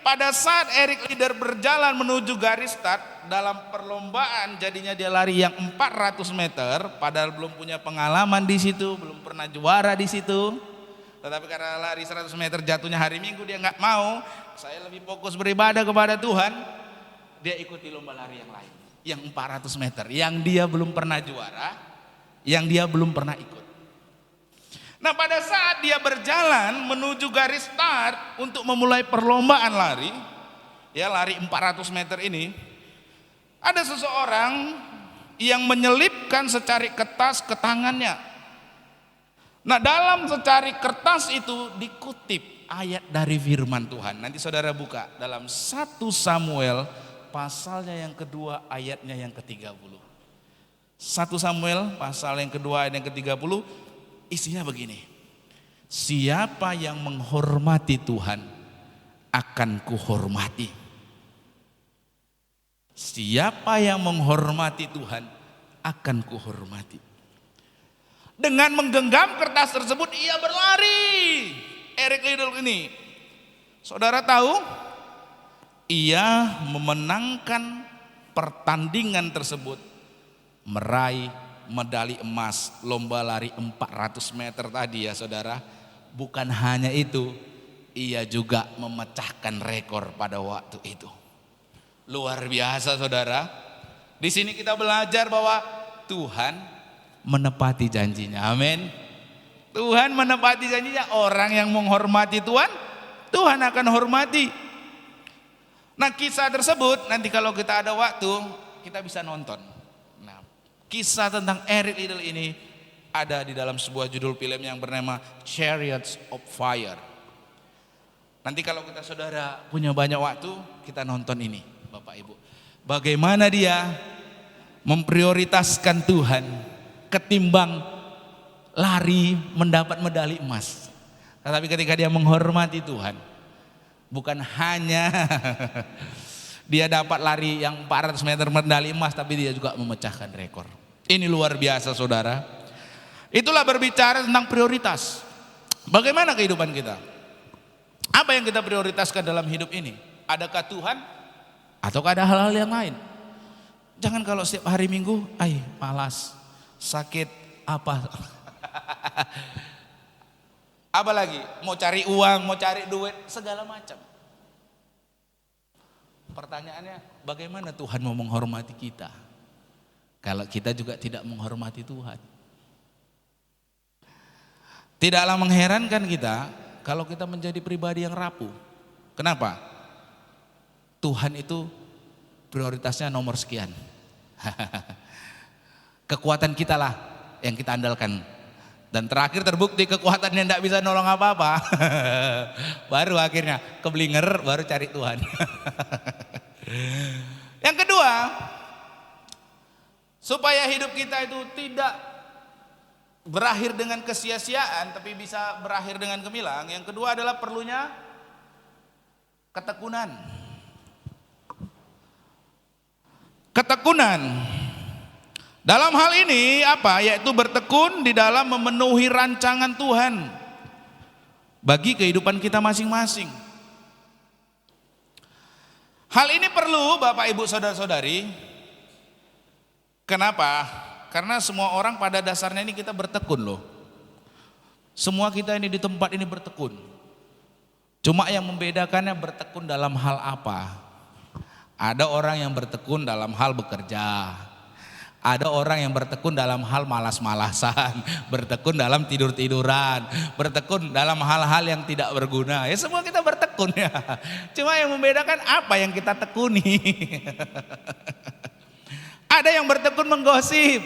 pada saat Eric Liddell berjalan menuju garis start dalam perlombaan, jadinya dia lari yang 400 meter, padahal belum punya pengalaman di situ, belum pernah juara di situ. Tetapi karena lari 100 meter jatuhnya hari Minggu, dia nggak mau. Saya lebih fokus beribadah kepada Tuhan. Dia ikuti lomba lari yang lain, yang 400 meter, yang dia belum pernah juara, yang dia belum pernah ikut. Nah, pada saat dia berjalan menuju garis start untuk memulai perlombaan lari, ya lari 400 meter ini, ada seseorang yang menyelipkan secari kertas ke tangannya. Nah, dalam secari kertas itu dikutip ayat dari firman Tuhan. Nanti saudara buka dalam 1 Samuel pasalnya yang kedua ayatnya yang ke-30. 1 Samuel pasal yang kedua ayat yang ke-30, isinya begini. Siapa yang menghormati Tuhan akan kuhormati. Siapa yang menghormati Tuhan akan kuhormati. Dengan menggenggam kertas tersebut ia berlari. Eric Liddell ini, saudara tahu, ia memenangkan pertandingan tersebut, meraih medali emas lomba lari 400 meter tadi ya saudara. Bukan hanya itu, ia juga memecahkan rekor pada waktu itu. Luar biasa saudara. Di sini kita belajar bahwa Tuhan menepati janjinya. Amin. Tuhan menepati janjinya. Orang yang menghormati Tuhan, Tuhan akan hormati. Nah, kisah tersebut nanti kalau kita ada waktu kita bisa nonton. Nah, kisah tentang Eric Liddell ini ada di dalam sebuah judul film yang bernama Chariots of Fire. Nanti kalau kita saudara punya banyak waktu, kita nonton ini, Bapak Ibu. Bagaimana dia memprioritaskan Tuhan ketimbang lari mendapat medali emas. Tetapi ketika dia menghormati Tuhan, bukan hanya dia dapat lari yang 400 meter medali emas, tapi dia juga memecahkan rekor. Ini luar biasa, saudara. Itulah berbicara tentang prioritas. Bagaimana kehidupan kita? Apa yang kita prioritaskan dalam hidup ini? Adakah Tuhan atau ada hal-hal yang lain? Jangan kalau setiap hari Minggu, malas, sakit, apa apa lagi? Mau cari uang, mau cari duit, segala macam. Pertanyaannya, bagaimana Tuhan mau menghormati kita kalau kita juga tidak menghormati Tuhan? Tidaklah mengherankan kita kalau kita menjadi pribadi yang rapuh. Kenapa? Tuhan itu prioritasnya nomor sekian. Kekuatan kita lah yang kita andalkan. Dan terakhir terbukti kekuatan yang tidak bisa nolong apa-apa. Baru akhirnya keblinger, baru cari Tuhan. Yang kedua, supaya hidup kita itu tidak berakhir dengan kesia-siaan, tapi bisa berakhir dengan gemilang. Yang kedua adalah perlunya ketekunan. Ketekunan. Dalam hal ini apa? Yaitu bertekun di dalam memenuhi rancangan Tuhan bagi kehidupan kita masing-masing. Hal ini perlu Bapak Ibu Saudara-saudari. Kenapa? Karena semua orang pada dasarnya ini kita bertekun loh. Semua kita ini di tempat ini bertekun. Cuma yang membedakannya bertekun dalam hal apa? Ada orang yang bertekun dalam hal bekerja. Ada orang yang bertekun dalam hal malas-malasan, bertekun dalam tidur-tiduran, bertekun dalam hal-hal yang tidak berguna. Ya semua kita bertekun ya. Cuma yang membedakan apa yang kita tekuni. Ada yang bertekun menggosip,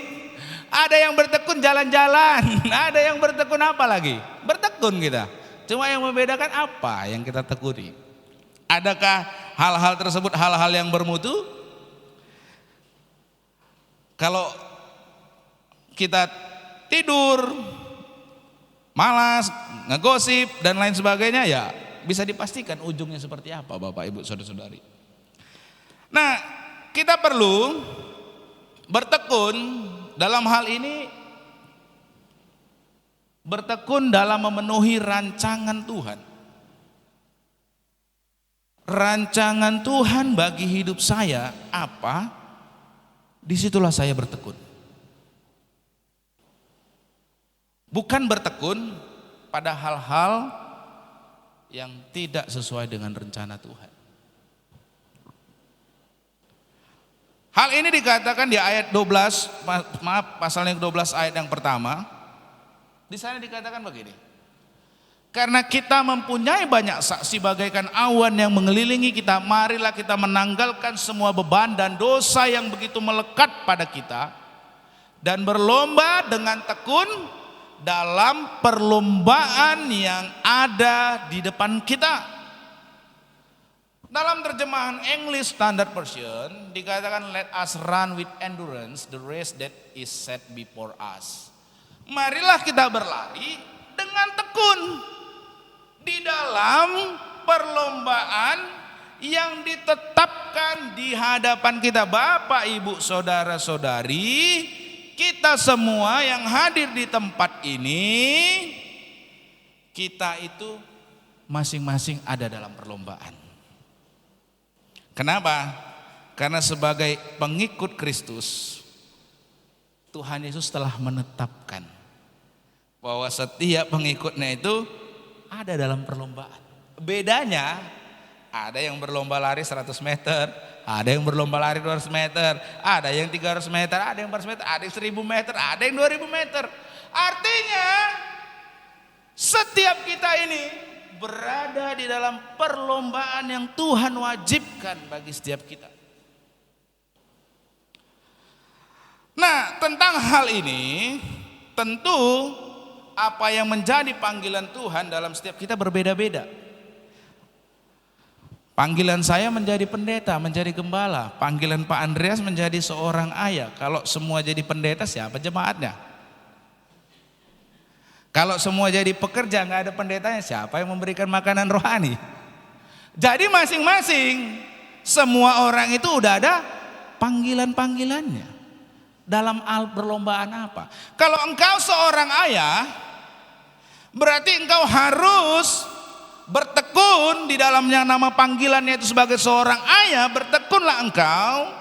ada yang bertekun jalan-jalan, ada yang bertekun apa lagi? Bertekun kita. Cuma yang membedakan apa yang kita tekuni. Adakah hal-hal tersebut hal-hal yang bermutu? Kalau kita tidur, malas, ngegosip dan lain sebagainya, ya bisa dipastikan ujungnya seperti apa Bapak Ibu Saudara-saudari. Nah, kita perlu bertekun dalam hal ini, bertekun dalam memenuhi rancangan Tuhan. Rancangan Tuhan bagi hidup saya apa? Disitulah saya bertekun. Bukan bertekun pada hal-hal yang tidak sesuai dengan rencana Tuhan. Hal ini dikatakan di ayat 12, pasal yang 12 ayat yang pertama. Di sana dikatakan begini. Karena kita mempunyai banyak saksi bagaikan awan yang mengelilingi kita, marilah kita menanggalkan semua beban dan dosa yang begitu melekat pada kita dan berlomba dengan tekun dalam perlombaan yang ada di depan kita. Dalam terjemahan English Standard Version dikatakan, let us run with endurance the race that is set before us. Marilah kita berlari dengan tekun di dalam perlombaan yang ditetapkan di hadapan kita. Bapak, Ibu, Saudara-saudari, kita semua yang hadir di tempat ini, kita itu masing-masing ada dalam perlombaan. Kenapa? Karena sebagai pengikut Kristus, Tuhan Yesus telah menetapkan bahwa setiap pengikutnya itu ada dalam perlombaan. Bedanya Ada yang berlomba lari 100 meter, ada yang berlomba lari 200 meter, ada yang 300 meter, ada yang 400 meter, ada yang 1000 meter, ada yang 2000 meter. Artinya setiap kita ini berada di dalam perlombaan yang Tuhan wajibkan bagi setiap kita. Nah, tentang hal ini tentu apa yang menjadi panggilan Tuhan dalam setiap kita berbeda-beda. Panggilan saya menjadi pendeta, menjadi gembala. Panggilan Pak Andreas menjadi seorang ayah. Kalau semua jadi pendeta, siapa jemaatnya? Kalau semua jadi pekerja, nggak ada pendetanya, siapa yang memberikan makanan rohani? Jadi masing-masing, semua orang itu udah ada panggilan-panggilannya. Dalam perlombaan apa? Kalau engkau seorang ayah, berarti engkau harus bertekun di dalam yang nama panggilannya itu sebagai seorang ayah. Bertekunlah engkau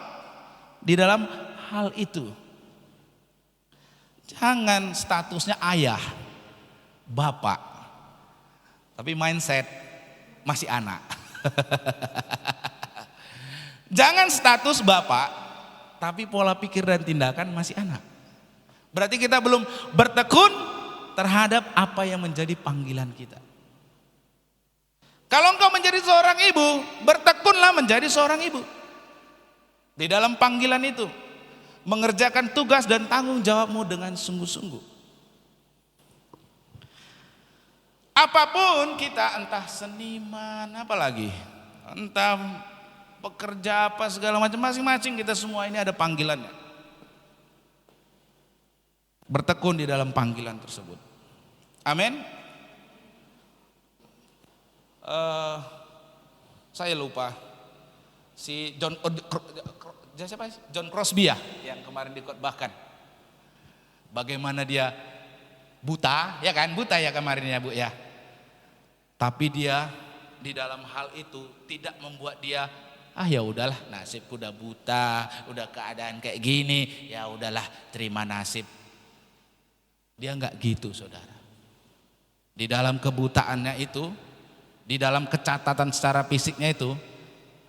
di dalam hal itu. Jangan statusnya ayah, bapak, tapi mindset masih anak. Jangan status bapak, tapi pola pikir dan tindakan masih anak. Berarti kita belum bertekun terhadap apa yang menjadi panggilan kita. Kalau engkau menjadi seorang ibu, bertekunlah menjadi seorang ibu. Di dalam panggilan itu, mengerjakan tugas dan tanggung jawabmu dengan sungguh-sungguh. Apapun kita, entah seniman, apalagi, entah pekerja apa segala macam, masing-masing kita semua ini ada panggilannya. Bertekun di dalam panggilan tersebut. Amin. Saya lupa si John Crosby ya, yang kemarin dikotbahkan. Bagaimana dia buta, ya kan, buta ya kemarin ya Bu ya. Tapi dia di dalam hal itu tidak membuat dia ya udahlah, nasibku udah buta, udah keadaan kayak gini, ya udahlah terima nasib. Dia enggak gitu, saudara. Di dalam kebutaannya itu, di dalam kecatatan secara fisiknya itu,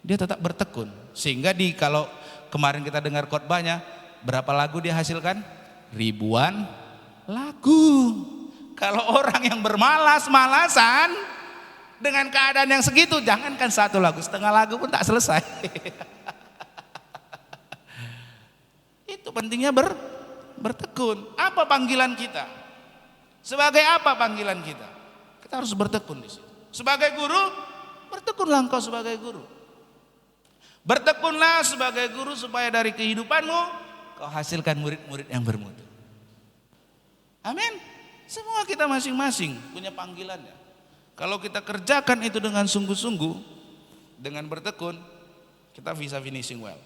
dia tetap bertekun. Sehingga kalau kemarin kita dengar khotbahnya, berapa lagu dia hasilkan? Ribuan lagu. Kalau orang yang bermalas-malasan dengan keadaan yang segitu, jangankan 1 lagu, setengah lagu pun tak selesai. Itu pentingnya bertekun. Apa panggilan kita? Sebagai apa panggilan kita? Kita harus bertekun di situ. Sebagai guru, bertekunlah engkau sebagai guru. Bertekunlah sebagai guru supaya dari kehidupanmu kau hasilkan murid-murid yang bermutu. Amin. Semua kita masing-masing punya panggilannya. Kalau kita kerjakan itu dengan sungguh-sungguh, dengan bertekun, kita bisa finishing well.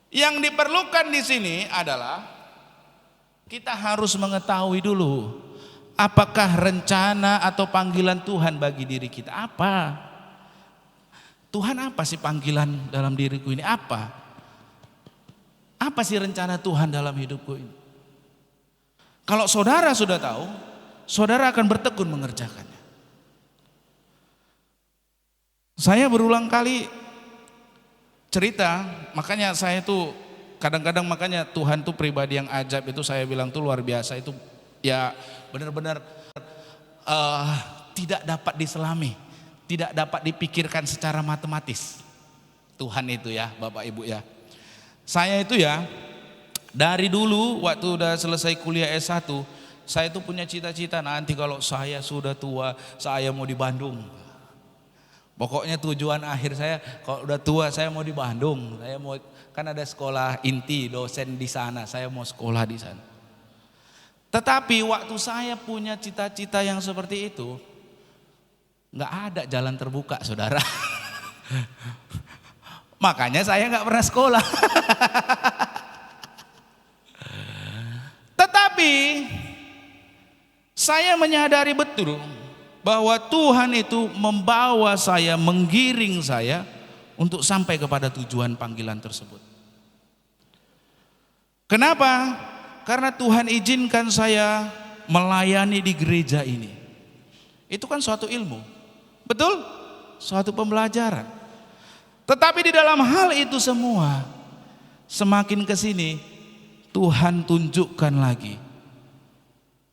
Yang diperlukan di sini adalah kita harus mengetahui dulu apakah rencana atau panggilan Tuhan bagi diri kita. Apa? Tuhan apa sih panggilan dalam diriku ini? Apa? Apa sih rencana Tuhan dalam hidupku ini? Kalau saudara sudah tahu, saudara akan bertekun mengerjakannya. Saya berulang kali cerita, makanya saya tuh kadang-kadang makanya Tuhan tuh pribadi yang ajaib itu saya bilang tuh luar biasa itu. Ya benar-benar tidak dapat diselami, tidak dapat dipikirkan secara matematis. Tuhan itu ya Bapak Ibu ya. Saya itu ya dari dulu waktu udah selesai kuliah S1, saya itu punya cita-cita nanti kalau saya sudah tua, saya mau di Bandung. Pokoknya tujuan akhir saya kalau udah tua saya mau di Bandung. Saya mau, kan ada sekolah inti dosen di sana, saya mau sekolah di sana. Tetapi waktu saya punya cita-cita yang seperti itu, nggak ada jalan terbuka, saudara. Makanya saya nggak pernah sekolah. Tetapi saya menyadari betul bahwa Tuhan itu membawa saya, menggiring saya untuk sampai kepada tujuan panggilan tersebut. Kenapa? Karena Tuhan izinkan saya melayani di gereja ini. Itu kan suatu ilmu. Betul? suatu pembelajaran. Tetapi di dalam hal itu semua, semakin ke sini Tuhan tunjukkan lagi,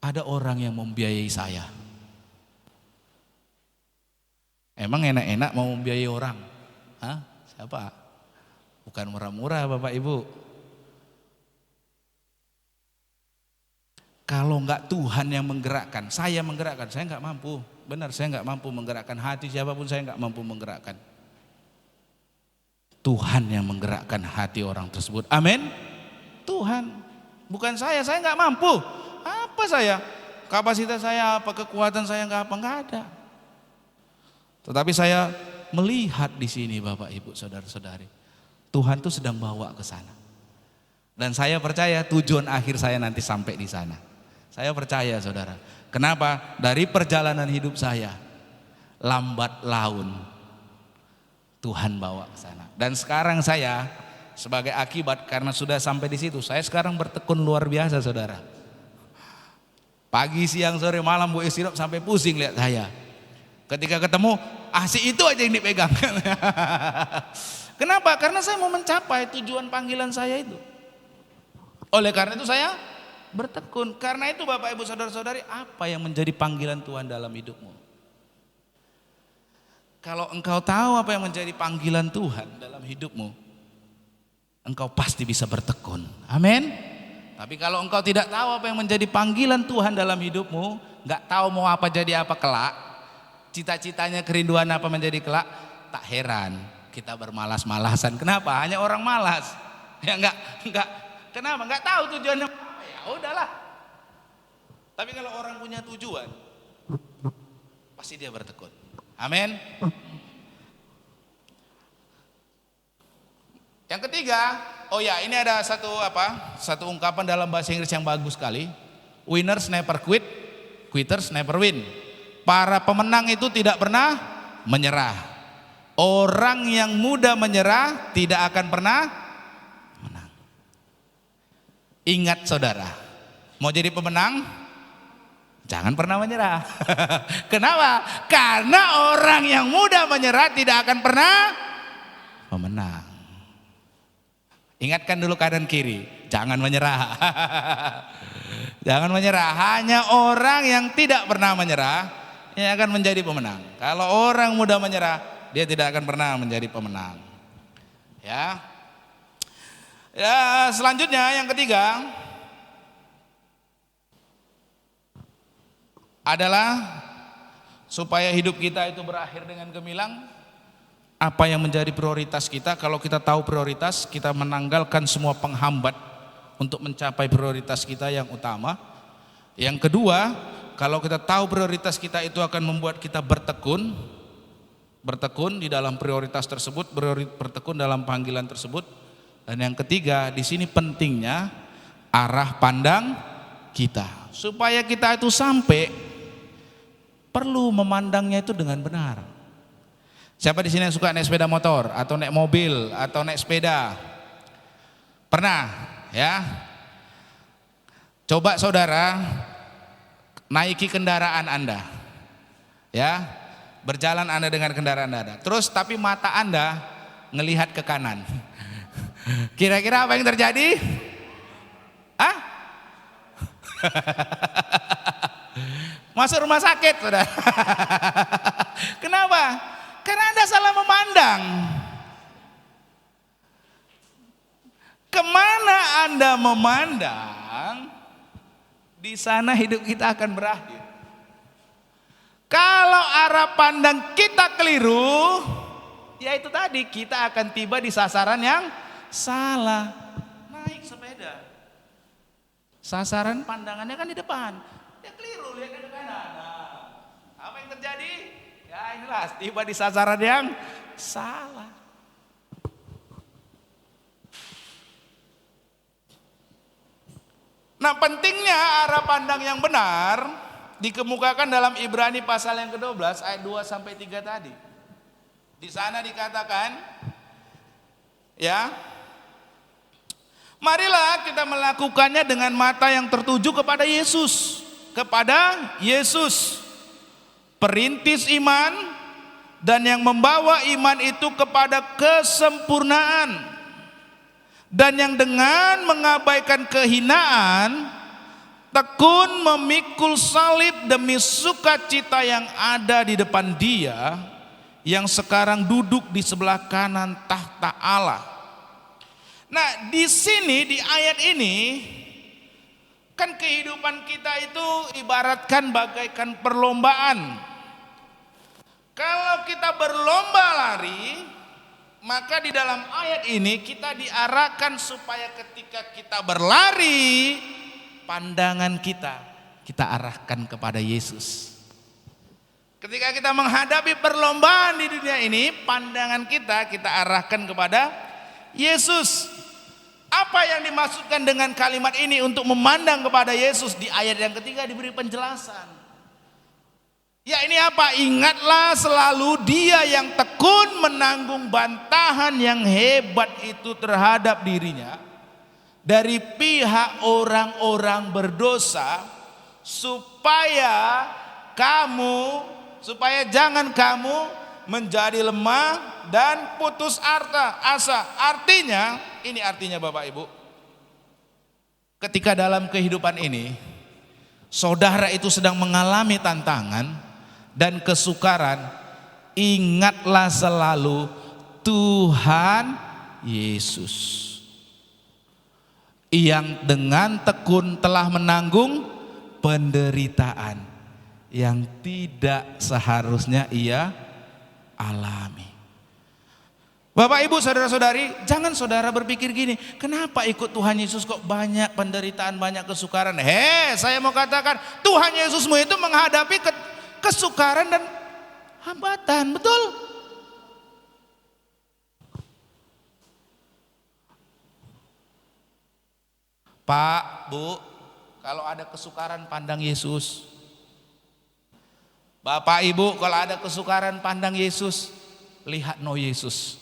ada orang yang membiayai saya. Emang enak-enak mau membiayai orang? Hah? Siapa? Bukan murah-murah Bapak Ibu. Kalau enggak Tuhan yang menggerakkan, saya menggerakkan, saya enggak mampu. Benar, saya enggak mampu menggerakkan hati siapapun, saya enggak mampu menggerakkan. Tuhan yang menggerakkan hati orang tersebut. Amin. Tuhan, bukan saya enggak mampu. Apa saya? Kapasitas saya apa, kekuatan saya enggak ada. Tetapi saya melihat di sini Bapak Ibu, saudara-saudari, Tuhan tuh sedang bawa ke sana. Dan saya percaya tujuan akhir saya nanti sampai di sana. Saya percaya saudara. Kenapa? Dari perjalanan hidup saya, lambat laun Tuhan bawa ke sana. Dan sekarang saya sebagai akibat karena sudah sampai di situ, saya sekarang bertekun luar biasa saudara. Pagi, siang, sore, malam Bu istirahat sampai pusing lihat saya. Ketika ketemu, asik itu aja yang dipegang. Kenapa? Karena saya mau mencapai tujuan panggilan saya itu. Oleh karena itu saya bertekun. Karena itu Bapak Ibu saudara-saudari, apa yang menjadi panggilan Tuhan dalam hidupmu? Kalau engkau tahu apa yang menjadi panggilan Tuhan dalam hidupmu, engkau pasti bisa bertekun. Amin. Tapi kalau engkau tidak tahu apa yang menjadi panggilan Tuhan dalam hidupmu, gak tahu mau apa jadi apa kelak, cita-citanya kerinduan apa menjadi kelak, tak heran kita bermalas-malasan. Kenapa? Hanya orang malas. Ya enggak. Kenapa? Enggak tahu tujuannya apa. Ya udahlah. Tapi kalau orang punya tujuan, pasti dia bertekun. Amin. Yang ketiga, oh ya, ini ada satu ungkapan dalam bahasa Inggris yang bagus sekali. Winners never quit, quitters never win. Para pemenang itu tidak pernah menyerah. Orang yang mudah menyerah tidak akan pernah menang. Ingat saudara, mau jadi pemenang, jangan pernah menyerah. Kenapa? Karena orang yang mudah menyerah tidak akan pernah pemenang. Ingatkan dulu kanan kiri, jangan menyerah. Jangan menyerah. Hanya orang yang tidak pernah menyerah yang akan menjadi pemenang. Kalau orang mudah menyerah, dia tidak akan pernah menjadi pemenang. Ya. Ya, selanjutnya yang ketiga adalah supaya hidup kita itu berakhir dengan gemilang. Apa yang menjadi prioritas kita? Kalau kita tahu prioritas, kita menanggalkan semua penghambat untuk mencapai prioritas kita yang utama. Yang kedua, kalau kita tahu prioritas kita itu akan membuat kita bertekun di dalam prioritas tersebut, bertekun dalam panggilan tersebut. Dan yang ketiga, di sini pentingnya arah pandang kita. Supaya kita itu sampai, perlu memandangnya itu dengan benar. Siapa di sini yang suka naik sepeda motor atau naik mobil atau naik sepeda? Pernah, ya? Coba saudara naiki kendaraan Anda, ya, berjalan Anda dengan kendaraan Anda. Terus tapi mata Anda ngelihat ke kanan. Kira-kira apa yang terjadi? Hah? Masuk rumah sakit, saudara. Kenapa? Karena Anda salah memandang. Kemana Anda memandang, di sana hidup kita akan berakhir. Kalau arah pandang kita keliru, ya itu tadi, kita akan tiba di sasaran yang salah. Naik sepeda, sasaran pandangannya kan di depan, dia keliru lihat ke kanan. Nah, apa yang terjadi? Ya inilah, tiba di sasaran yang salah. Nah, pentingnya arah pandang yang benar dikemukakan dalam Ibrani pasal yang ke-12 ayat 2 sampai 3 tadi. Di sana dikatakan, ya, marilah kita melakukannya dengan mata yang tertuju kepada Yesus, perintis iman, dan yang membawa iman itu kepada kesempurnaan, dan yang dengan mengabaikan kehinaan tekun memikul salib demi sukacita yang ada di depan Dia yang sekarang duduk di sebelah kanan tahta Allah. Nah, di sini di ayat ini kan kehidupan kita itu ibaratkan bagaikan perlombaan. Kalau kita berlomba lari, maka di dalam ayat ini kita diarahkan supaya ketika kita berlari, pandangan kita arahkan kepada Yesus. Ketika kita menghadapi perlombaan di dunia ini, pandangan kita arahkan kepada Yesus. Apa yang dimaksudkan dengan kalimat ini untuk memandang kepada Yesus? Di ayat yang ketiga diberi penjelasan. Ya, ini apa? Ingatlah selalu Dia yang tekun menanggung bantahan yang hebat itu terhadap dirinya dari pihak orang-orang berdosa, supaya jangan kamu menjadi lemah dan putus asa. Artinya, ini artinya Bapak Ibu, ketika dalam kehidupan ini saudara itu sedang mengalami tantangan dan kesukaran, ingatlah selalu Tuhan Yesus yang dengan tekun telah menanggung penderitaan yang tidak seharusnya Ia alami. Bapak Ibu saudara-saudari, jangan saudara berpikir gini, kenapa ikut Tuhan Yesus kok banyak penderitaan, banyak kesukaran. Saya mau katakan, Tuhan Yesusmu itu menghadapi kesukaran dan hambatan, betul? Pak, Bu, kalau ada kesukaran pandang Yesus. Bapak, Ibu, kalau ada kesukaran pandang Yesus. Lihat Yesus.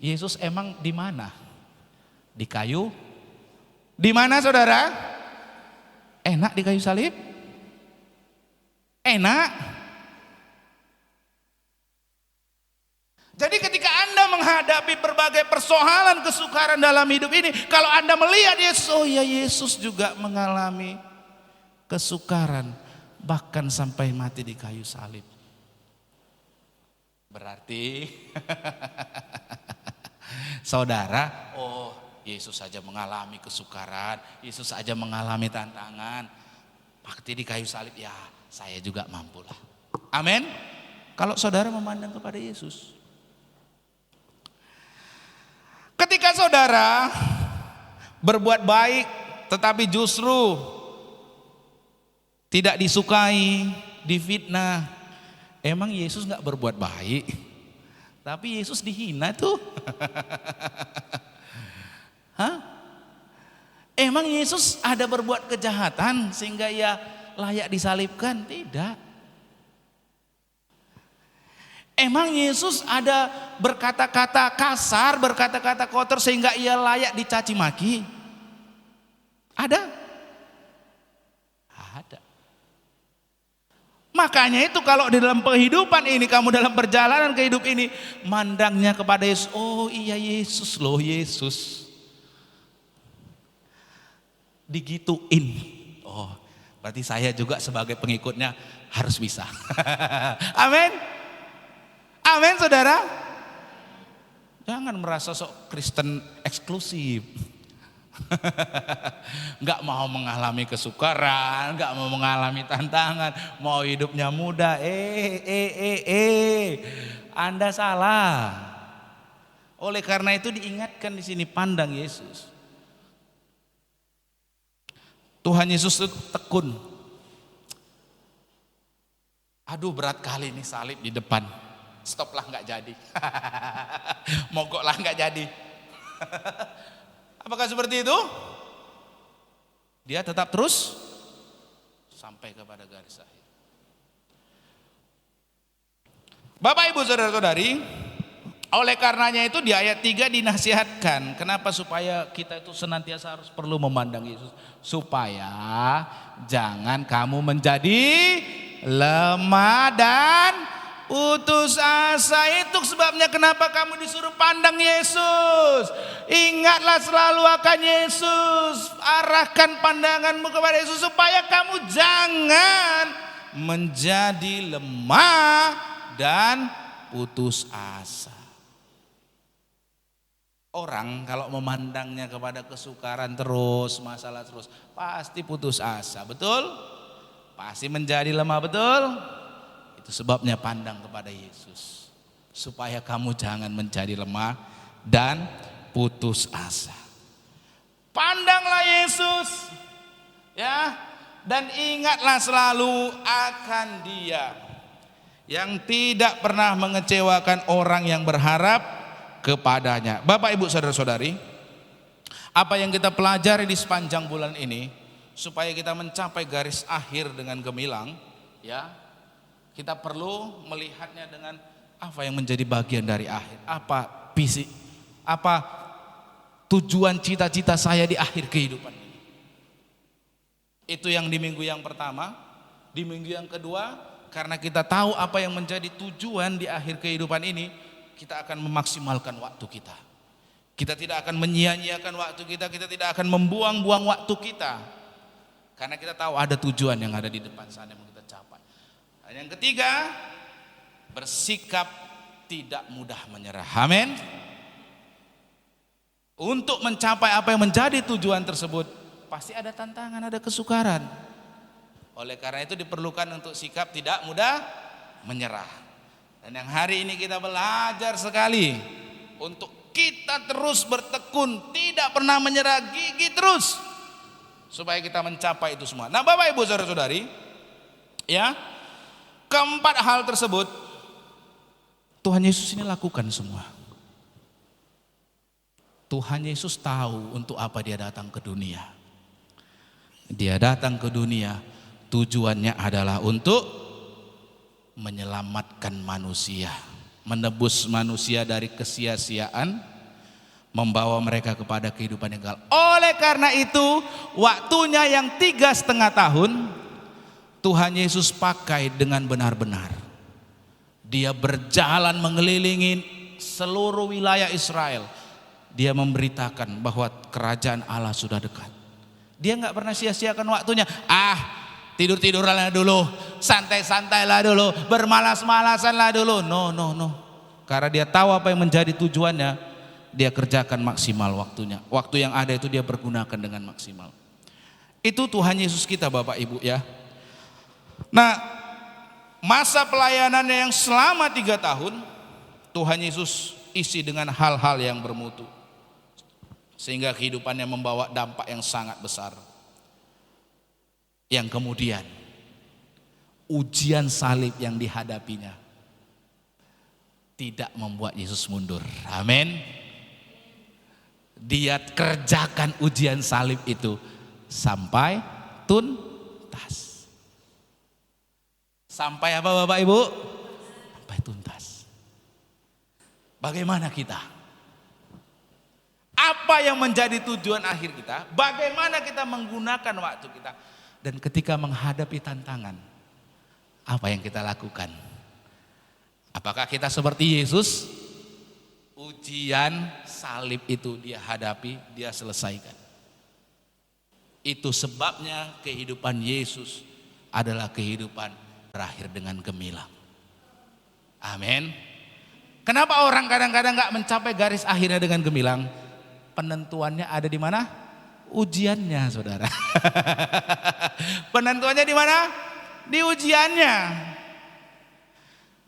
Yesus emang di mana? Di kayu? Di mana saudara? Enak di kayu salib? Enak. Jadi ketika Anda menghadapi berbagai persoalan kesukaran dalam hidup ini, kalau Anda melihat Yesus, oh ya, Yesus juga mengalami kesukaran, bahkan sampai mati di kayu salib. Berarti saudara, oh Yesus saja mengalami kesukaran, Yesus saja mengalami tantangan, mati di kayu salib, ya saya juga mampulah. Amin. Kalau saudara memandang kepada Yesus. Ketika saudara berbuat baik tetapi justru tidak disukai, difitnah, emang Yesus gak berbuat baik? Tapi Yesus dihina tuh. Hah? Emang Yesus ada berbuat kejahatan sehingga Ia layak disalibkan? Tidak. Emang Yesus ada berkata-kata kasar, berkata-kata kotor sehingga Ia layak dicaci maki? Ada? Ada. Makanya itu kalau di dalam kehidupan ini, kamu dalam perjalanan ke hidup ini, mandangnya kepada Yesus. Oh iya, Yesus loh, Yesus. Digituin. Oh, berarti saya juga sebagai pengikutnya harus bisa. Amin. Amin saudara. Jangan merasa sok Kristen eksklusif. Nggak mau mengalami kesukaran, nggak mau mengalami tantangan, mau hidupnya mudah. Anda salah. Oleh karena itu diingatkan di sini, pandang Yesus. Tuhan Yesus itu tekun. Aduh, berat kali nih salib di depan. Stoplah, nggak jadi. Mogoklah, nggak jadi. Apakah seperti itu? Dia tetap terus sampai kepada garis akhir. Bapak Ibu saudara-saudari, oleh karenanya itu di ayat 3 dinasihatkan. Kenapa? Supaya kita itu senantiasa harus perlu memandang Yesus. Supaya jangan kamu menjadi lemah dan putus asa. Itu sebabnya kenapa kamu disuruh pandang Yesus. Ingatlah selalu akan Yesus. Arahkan pandanganmu kepada Yesus supaya kamu jangan menjadi lemah dan putus asa. Orang kalau memandangnya kepada kesukaran terus, masalah terus, pasti putus asa, betul? Pasti menjadi lemah, betul? Itu sebabnya pandang kepada Yesus, supaya kamu jangan menjadi lemah dan putus asa. Pandanglah Yesus, ya, dan ingatlah selalu akan Dia yang tidak pernah mengecewakan orang yang berharap kepadanya. Bapak, Ibu, saudara-saudari, apa yang kita pelajari di sepanjang bulan ini supaya kita mencapai garis akhir dengan gemilang, ya, kita perlu melihatnya dengan apa yang menjadi bagian dari akhir. Apa visi, apa tujuan cita-cita saya di akhir kehidupan ini. Itu yang di minggu yang pertama. Di minggu yang kedua, karena kita tahu apa yang menjadi tujuan di akhir kehidupan ini, kita akan memaksimalkan waktu kita. Kita tidak akan menyia-nyiakan waktu kita. Kita tidak akan membuang-buang waktu kita, karena kita tahu ada tujuan yang ada di depan sana yang mau kita capai. Dan yang ketiga, bersikap tidak mudah menyerah. Amin. Untuk mencapai apa yang menjadi tujuan tersebut, pasti ada tantangan, ada kesukaran. Oleh karena itu diperlukan untuk sikap tidak mudah menyerah. Dan yang hari ini kita belajar sekali untuk kita terus bertekun, tidak pernah menyerah, gigih terus supaya kita mencapai itu semua. Nah, Bapak, Ibu, saudara-saudari, ya, keempat hal tersebut Tuhan Yesus ini lakukan semua. Tuhan Yesus tahu untuk apa Dia datang ke dunia. Dia datang ke dunia tujuannya adalah untuk menyelamatkan manusia, menebus manusia dari kesia-siaan, membawa mereka kepada kehidupan yang kekal. Oleh karena itu, waktunya yang 3,5 tahun Tuhan Yesus pakai dengan benar-benar. Dia berjalan mengelilingi seluruh wilayah Israel. Dia memberitakan bahwa kerajaan Allah sudah dekat. Dia nggak pernah sia-siakan waktunya. Tidur-tidurlah dulu, santai-santailah dulu, bermalas-malasanlah dulu. No. Karena dia tahu apa yang menjadi tujuannya, dia kerjakan maksimal waktunya. Waktu yang ada itu dia pergunakan dengan maksimal. Itu Tuhan Yesus kita, Bapak, Ibu, ya. Nah, masa pelayanannya yang selama 3 tahun, Tuhan Yesus isi dengan hal-hal yang bermutu, sehingga kehidupannya membawa dampak yang sangat besar. Yang kemudian ujian salib yang dihadapinya tidak membuat Yesus mundur. Amin. Dia kerjakan ujian salib itu sampai tuntas. Sampai apa, Bapak, Ibu? Sampai tuntas. Bagaimana kita? Apa yang menjadi tujuan akhir kita? Bagaimana kita menggunakan waktu kita? Dan ketika menghadapi tantangan, apa yang kita lakukan? Apakah kita seperti Yesus? Ujian salib itu dia hadapi, dia selesaikan. Itu sebabnya kehidupan Yesus adalah kehidupan berakhir dengan gemilang. Amin. Kenapa orang kadang-kadang gak mencapai garis akhirnya dengan gemilang? Penentuannya ada di mana? Ujiannya, saudara. Penentuannya di mana? Di ujiannya.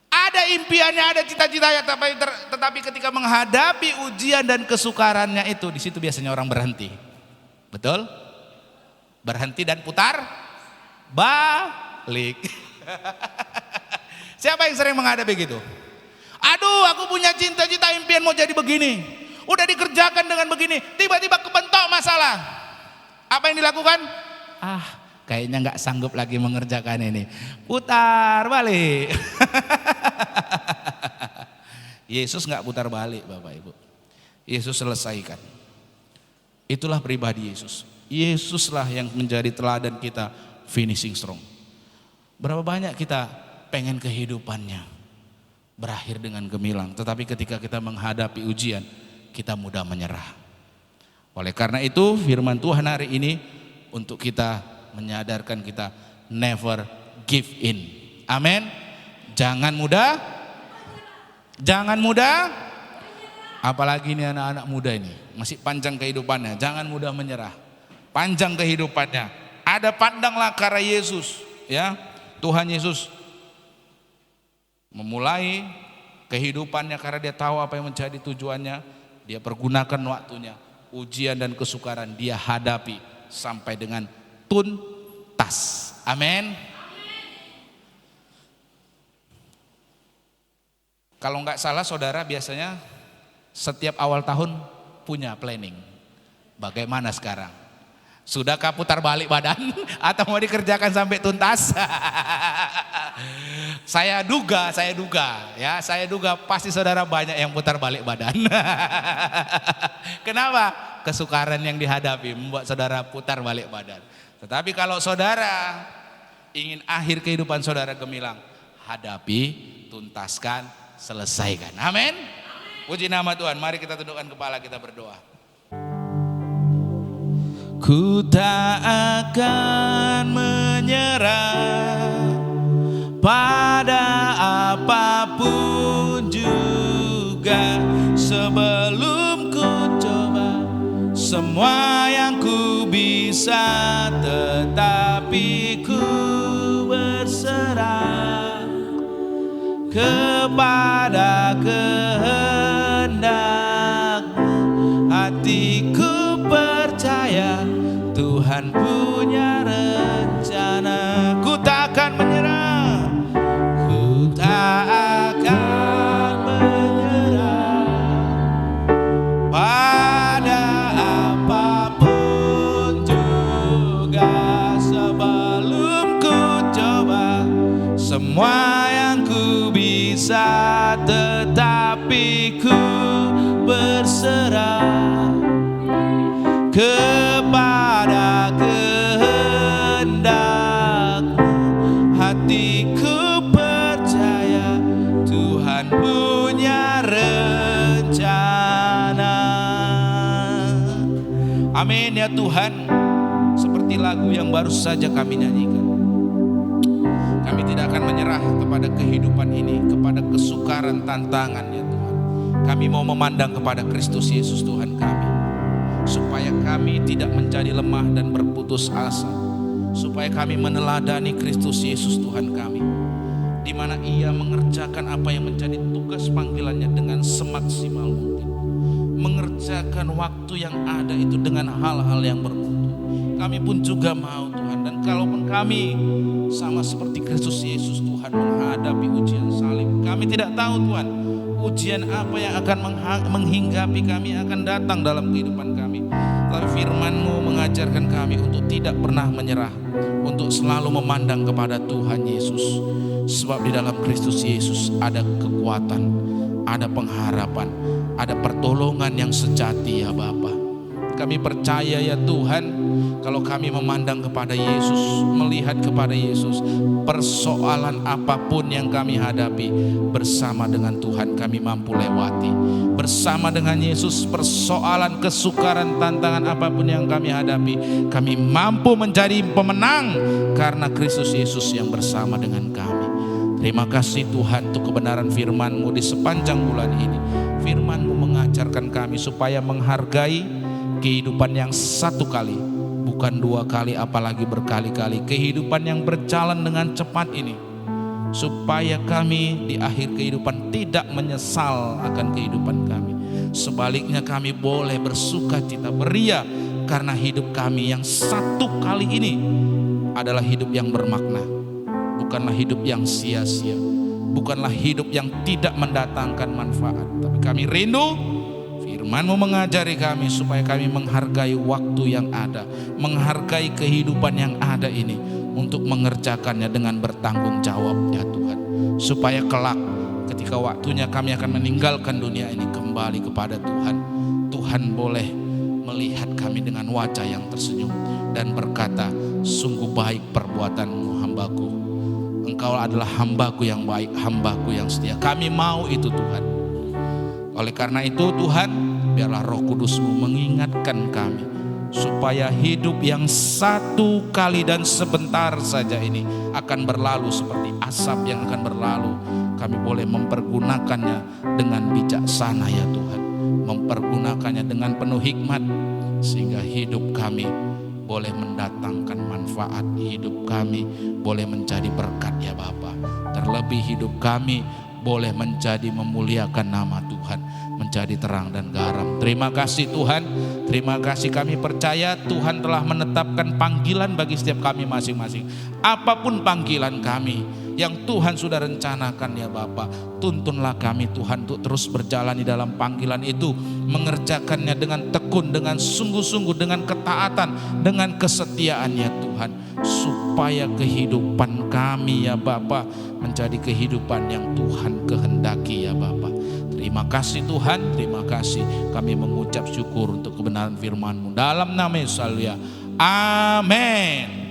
Ada impiannya, ada cita-citanya, tetapi ketika menghadapi ujian dan kesukarannya itu, di situ biasanya orang berhenti. Betul? Berhenti dan putar balik. Siapa yang sering menghadapi gitu? Aduh, aku punya cita-cita, impian mau jadi begini. Udah dikerjakan dengan begini, tiba-tiba kebentok masalah. Apa yang dilakukan? Kayaknya nggak sanggup lagi mengerjakan ini. Putar balik. Yesus nggak putar balik, Bapak, Ibu. Yesus selesaikan. Itulah pribadi Yesus. Yesuslah yang menjadi teladan kita finishing strong. Berapa banyak kita pengen kehidupannya berakhir dengan gemilang. Tetapi ketika kita menghadapi ujian, kita mudah menyerah. Oleh karena itu firman Tuhan hari ini untuk kita menyadarkan kita never give in. Amin. Jangan mudah, apalagi ini anak-anak muda ini masih panjang kehidupannya, jangan mudah menyerah. Panjang kehidupannya. Ada pandanglah ke arah Yesus, ya. Tuhan Yesus memulai kehidupannya karena dia tahu apa yang menjadi tujuannya. Dia pergunakan waktunya, ujian dan kesukaran dia hadapi sampai dengan tuntas. Amin. Kalau nggak salah saudara biasanya setiap awal tahun punya planning. Bagaimana sekarang? Sudahkah putar balik badan atau mau dikerjakan sampai tuntas? Saya duga pasti saudara banyak yang putar balik badan. Kenapa? Kesukaran yang dihadapi membuat saudara putar balik badan. Tetapi kalau saudara ingin akhir kehidupan saudara gemilang, hadapi, tuntaskan, selesaikan. Amin. Puji nama Tuhan. Mari kita tundukkan kepala, kita berdoa. Ku tak akan menyerah pada apapun juga sebelum ku coba semua yang ku bisa, tetapi ku berserah kepada kehendak-Mu. Hatiku percaya Tuhan punya rencana. Ku tak akan menyerah, ku tak akan menyerah pada apapun juga sebelum ku coba semua yang ku bisa, tetapi ku berserah kepada kehendak-Mu. Hatiku percaya Tuhan punya rencana. Amin ya Tuhan. Seperti lagu yang baru saja kami nyanyikan, kami tidak akan menyerah kepada kehidupan ini, kepada kesukaran, tantangan ya Tuhan. Kami mau memandang kepada Kristus Yesus Tuhan kami, supaya kami tidak menjadi lemah dan berputus asa, supaya kami meneladani Kristus Yesus Tuhan kami, di mana Ia mengerjakan apa yang menjadi tugas panggilannya dengan semaksimal mungkin, mengerjakan waktu yang ada itu dengan hal-hal yang bermutu. Kami pun juga mau Tuhan, dan kalaupun kami sama seperti Kristus Yesus Tuhan menghadapi ujian salib, kami tidak tahu Tuhan ujian apa yang akan menghinggapi kami akan datang dalam kehidupan kami. Tapi firman-Mu mengajarkan kami untuk tidak pernah menyerah, untuk selalu memandang kepada Tuhan Yesus. Sebab di dalam Kristus Yesus ada kekuatan, ada pengharapan, ada pertolongan yang sejati ya Bapa. Kami percaya ya Tuhan, kalau kami memandang kepada Yesus, melihat kepada Yesus, persoalan apapun yang kami hadapi, bersama dengan Tuhan kami mampu lewati. Bersama dengan Yesus, persoalan, kesukaran, tantangan apapun yang kami hadapi, kami mampu menjadi pemenang karena Kristus Yesus yang bersama dengan kami. Terima kasih Tuhan untuk kebenaran firman-Mu di sepanjang bulan ini. Firman-Mu mengajarkan kami supaya menghargai kehidupan yang satu kali, bukan dua kali, apalagi berkali-kali. Kehidupan yang berjalan dengan cepat ini, supaya kami di akhir kehidupan tidak menyesal akan kehidupan kami. Sebaliknya kami boleh bersuka cita, beria, karena hidup kami yang satu kali ini adalah hidup yang bermakna, bukanlah hidup yang sia-sia, bukanlah hidup yang tidak mendatangkan manfaat. Tapi kami rindu firman-Mu mengajari kami supaya kami menghargai waktu yang ada, menghargai kehidupan yang ada ini, untuk mengerjakannya dengan bertanggung jawab ya Tuhan. Supaya kelak ketika waktunya kami akan meninggalkan dunia ini kembali kepada Tuhan, Tuhan boleh melihat kami dengan wajah yang tersenyum dan berkata, sungguh baik perbuatan-Mu hambaku. Engkau Engkau adalah hambaku yang baik, hambaku yang setia. Kami mau itu Tuhan. Oleh karena itu Tuhan, biarlah Roh Kudus-Mu mengingatkan kami, supaya hidup yang satu kali dan sebentar saja ini akan berlalu seperti asap yang akan berlalu. Kami boleh mempergunakannya dengan bijaksana ya Tuhan, mempergunakannya dengan penuh hikmat, sehingga hidup kami boleh mendatangkan manfaat, hidup kami boleh menjadi berkat ya Bapa. Terlebih hidup kami boleh menjadi memuliakan nama Tuhan, menjadi terang dan garam. Terima kasih Tuhan, terima kasih, kami percaya Tuhan telah menetapkan panggilan bagi setiap kami masing-masing. Apapun panggilan kami yang Tuhan sudah rencanakan ya Bapa, tuntunlah kami Tuhan untuk terus berjalan di dalam panggilan itu, mengerjakannya dengan tekun, dengan sungguh-sungguh, dengan ketaatan, dengan kesetiaan ya Tuhan, supaya kehidupan kami ya Bapa menjadi kehidupan yang Tuhan kehendaki ya Bapa. Terima kasih Tuhan, terima kasih. Kami mengucap syukur untuk kebenaran firman-Mu dalam nama Yesus. Amin.